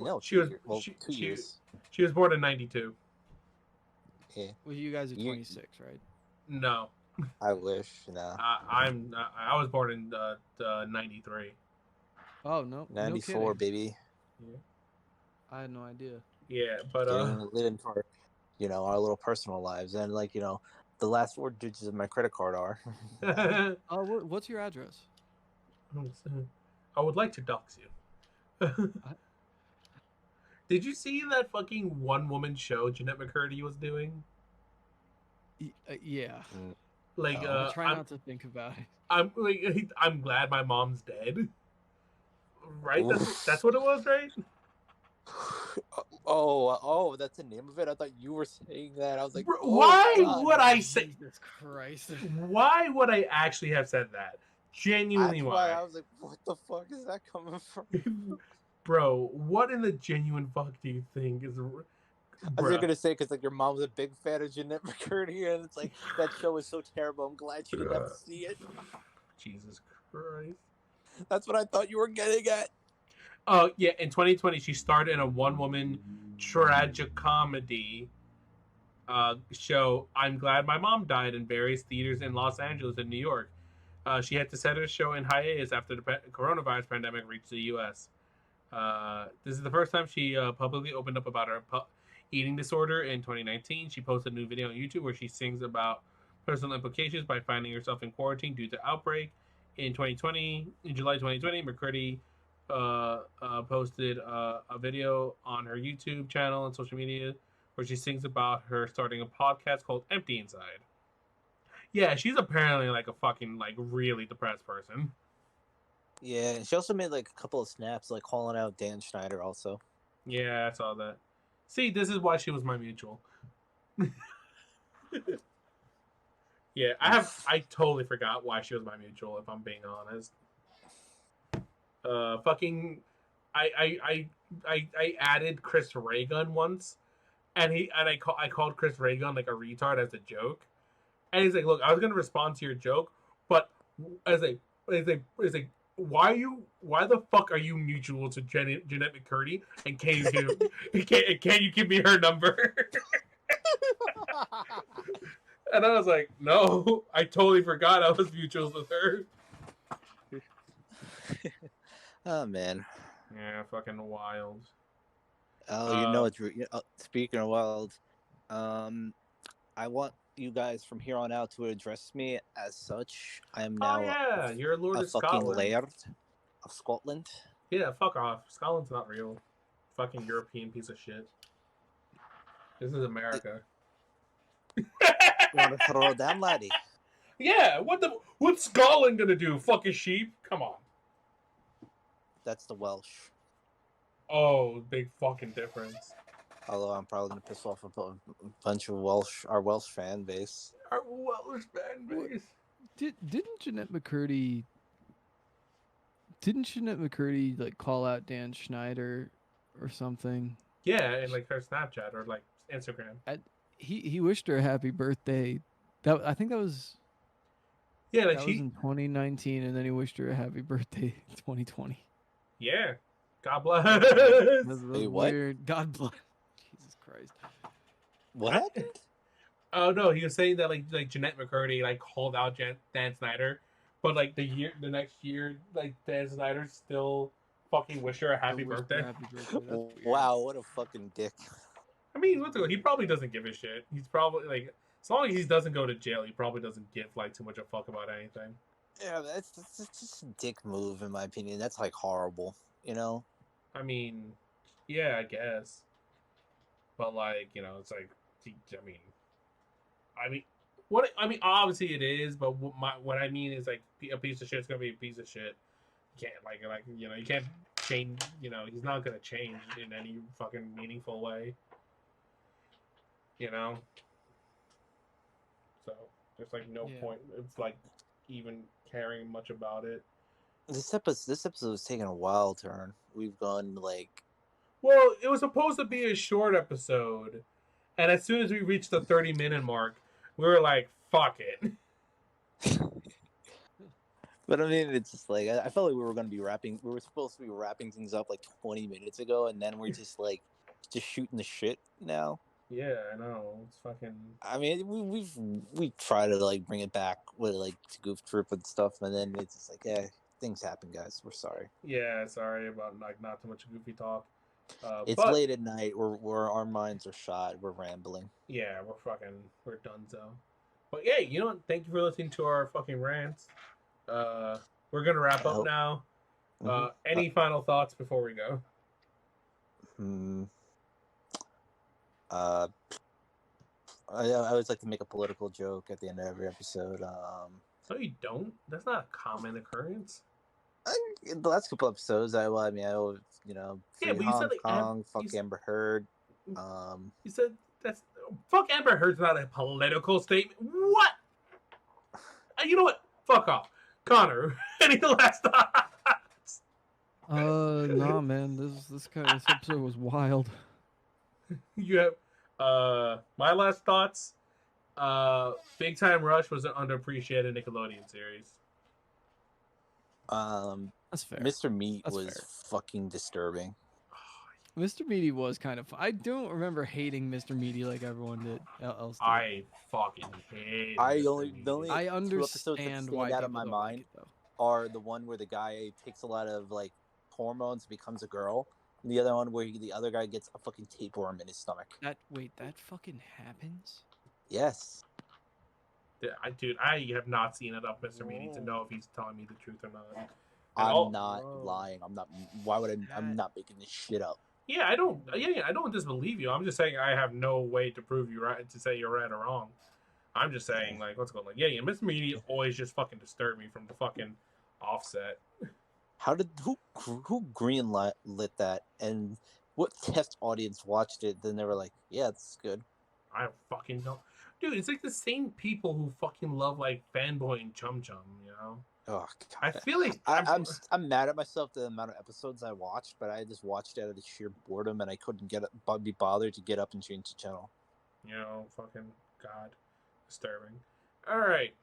2 years. She was born in '92. Yeah. Well, you guys are 26, right? No. I wish. Nah. I was born in '93. Oh no. 94, no baby. Yeah. I had no idea. Yeah, but living for, our little personal lives, and the last 4 digits of my credit card are. What's your address? I would like to dox you. Did you see that fucking one-woman show Jeanette McCurdy was doing? Yeah. Like, No. I try not to think about it. I'm glad my mom's dead. Right? That's Oof. what it was, right? Oh, that's the name of it. I thought you were saying that. I was like, oh Why god. would I say? Jesus Christ. Why would I actually have said that? Genuinely, That's why why? I was like, what the fuck is that coming from? Bro, what in the genuine fuck do you think is, I was bruh? gonna say because like your mom's a big fan of Jeanette McCurdy, and it's like that show is so terrible. I'm glad she didn't have to see it. Jesus Christ. That's what I thought you were getting at. Oh yeah, in 2020 she starred in a one-woman tragicomedy show. I'm glad my mom died in various theaters in Los Angeles and New York. She had to set her show in hiatus after the coronavirus pandemic reached the U.S. This is the first time she publicly opened up about her eating disorder in 2019. She posted a new video on YouTube where she sings about personal implications by finding herself in quarantine due to outbreak. In July 2020, McCurdy posted a video on her YouTube channel and social media where she sings about her starting a podcast called Empty Inside. Yeah, she's apparently like a fucking like really depressed person. Yeah, and she also made like a couple of snaps, like calling out Dan Schneider. Also, Yeah, I saw that. See, this is why she was my mutual. Yeah, I totally forgot why she was my mutual, if I'm being honest. Fucking I added Chris Raygun once, and I called Chris Raygun like a retard as a joke. And he's like, "Look, I was gonna respond to your joke, but as a why the fuck are you mutual to Jeanette McCurdy? And can you give me her number?" And I was like, "No, I totally forgot I was mutuals with her." oh man. Yeah, fucking wild. Oh, you know it's speaking of wild. I want you guys from here on out to address me as such. I am Oh now yeah, you're a Lord a of fucking Scotland. laird of Scotland. Yeah, fuck off. Scotland's not real. Fucking European piece of shit. This is America. You want to throw down, laddie? Yeah, what's Scotland gonna do? Fucking sheep? Come on. That's the Welsh. Oh, big fucking difference. Although I'm probably gonna piss off a bunch of our Welsh fan base. Our Welsh fan base. Didn't Jeanette McCurdy like call out Dan Schneider or something? Yeah, in like her Snapchat or like Instagram. He wished her a happy birthday. I think that was Yeah, like that was in 2019, and then he wished her a happy birthday in 2020. Yeah. God bless. That's Wait, what? weird. God bless. Jesus Christ. What happened? Oh no, he was saying that like Jeanette McCurdy like called out Dan Snyder, but like the next year, like Dan Snyder still fucking wished her a happy birthday. Happy birthday. That's weird. Wow, what a fucking dick. I mean, he probably doesn't give a shit. He's probably like, as long as he doesn't go to jail, he probably doesn't give like too much a fuck about anything. Yeah, that's just a dick move in my opinion. That's like horrible, you know? I mean, yeah, I guess, but like it's like, obviously it is, but what I mean is like a piece of shit's gonna be a piece of shit. You can't you can't change. He's not gonna change in any fucking meaningful way. So there's like no point. It's like even caring much about it. This episode is taking a wild turn. We've gone like, well, it was supposed to be a short episode, and as soon as we reached the 30-minute mark, we were like, "Fuck it." But I mean, it's just like I felt like we were going to be wrapping. We were supposed to be wrapping things up like 20 minutes ago, and then we're just shooting the shit now. Yeah, I know. It's fucking. I mean, we've tried to like bring it back with like goof trip and stuff, and then it's just like, yeah, things happen, guys. We're sorry. Yeah, sorry about like not too much goofy talk. It's late at night. We're our minds are shot. We're rambling. Yeah, we're done so. But yeah, thank you for listening to our fucking rants. We're gonna wrap up now. Any final thoughts before we go? I always like to make a political joke at the end of every episode. No, you don't. That's not a common occurrence. The last couple episodes, I always, Yeah, free but you said Hong like Kong, fuck you, Amber Heard. you said that's fuck Amber Heard's not a political statement. What? You know what? Fuck off, Connor. Any last thoughts? Nah, man. This episode was wild. You have my last thoughts. Big Time Rush was an underappreciated Nickelodeon series. That's fair. Mr. Meat That's was fair. fucking disturbing. Mr. Meaty was kind of. I don't remember hating Mr. Meaty like everyone else did. I fucking hate. The Mr. only I two episodes that understand why stand out of people my don't mind like it, though. are the one where the guy takes a lot of like hormones and becomes a girl, and the other one where the other guy gets a fucking tapeworm in his stomach. That fucking happens? Yes. Dude, I have not seen enough Mr. Meaty to know if he's telling me the truth or not. I'm not lying. I'm not. Why would I? I'm not making this shit up. Yeah, I don't. Yeah, I don't disbelieve you. I'm just saying I have no way to prove you right, to say you're right or wrong. I'm just saying like what's going on. Yeah, Mr. Meaty always just fucking disturbed me from the fucking offset. How did who green lit that, and what test audience watched it? Then they were like, "Yeah, it's good." I fucking don't. Dude, it's like the same people who fucking love like Fanboy and Chum Chum, you know? Oh, God. I feel like I'm mad at myself the amount of episodes I watched, but I just watched out of the sheer boredom, and I couldn't be bothered to get up and change the channel. You know, fucking God, disturbing. All right.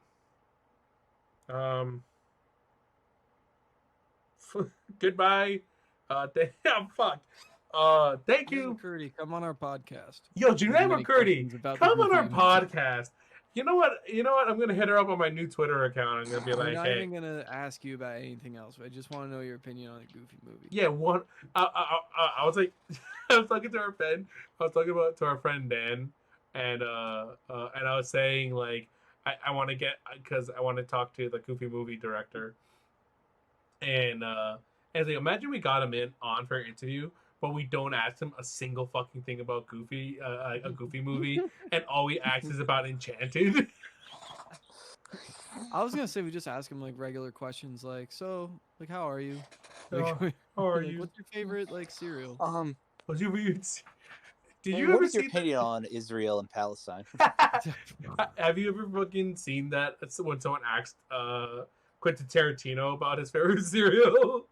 Goodbye. Fuck. Thank you. McCurdy, come on our podcast. Yo, Janae McCurdy, come on our Goofy podcast. You know what? I'm gonna hit her up on my new Twitter account. I'm gonna be I'm like, not hey. even gonna ask you about anything else. I just want to know your opinion on a Goofy movie. Yeah, one. I was like, I was talking to our friend. I was talking to our friend Dan, and I was saying like, I want to get because I want to talk to the Goofy movie director, and I was like, imagine we got him on for an interview, but we don't ask him a single fucking thing about Goofy, a Goofy movie, and all we ask is about Enchanted. I was gonna say we just ask him like regular questions, like how are you? How are you? What's your favorite like cereal? What's your weird? Did you what ever is your see opinion on Israel and Palestine? Have you ever fucking seen that when someone asked Quentin Tarantino about his favorite cereal?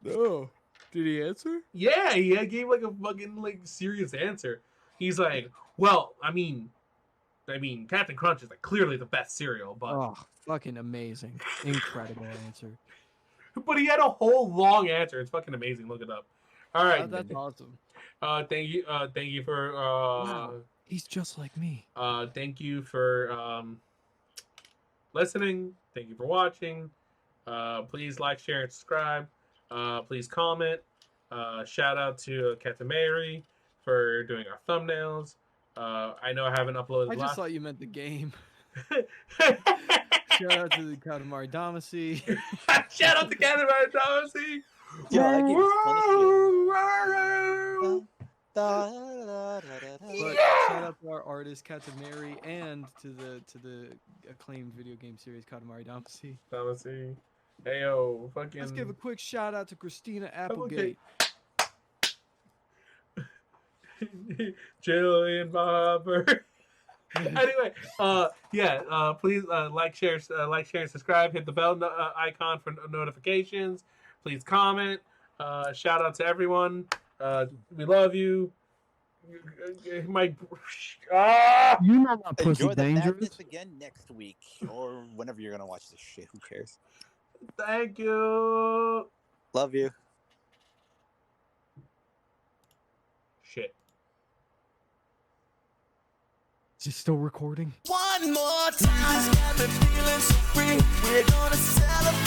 No. Did he answer? Yeah, he gave like a fucking like serious answer. He's like, well, I mean, Captain Crunch is like clearly the best cereal, but Oh, fucking amazing, incredible answer. but he had a whole long answer. It's fucking amazing. Look it up. All right, That's awesome. thank you for Wow, he's just like me. thank you for listening. Thank you for watching. Please like, share, and subscribe. Please comment. Shout out to Captain Mary for doing our thumbnails. I know I haven't uploaded. I just thought you meant the game. Shout out to the Katamari Damacy. Shout out to Katamari Damacy. Yeah, that game But shout out to our artist Katamari and to the acclaimed video game series Katamari Damacy. Damacy. Heyo, fucking. Let's give a quick shout out to Christina Applegate. Jillian Bobber. Anyway, please like, share, and subscribe. Hit the bell icon for notifications. Please comment. Shout out to everyone. We love you. You know that pussy Enjoy the dangerous. madness again next week, or whenever you're gonna watch this shit. Who cares? Thank you. Love you. Shit. Is it still recording? One more time, got me feeling so free. We're gonna celebrate.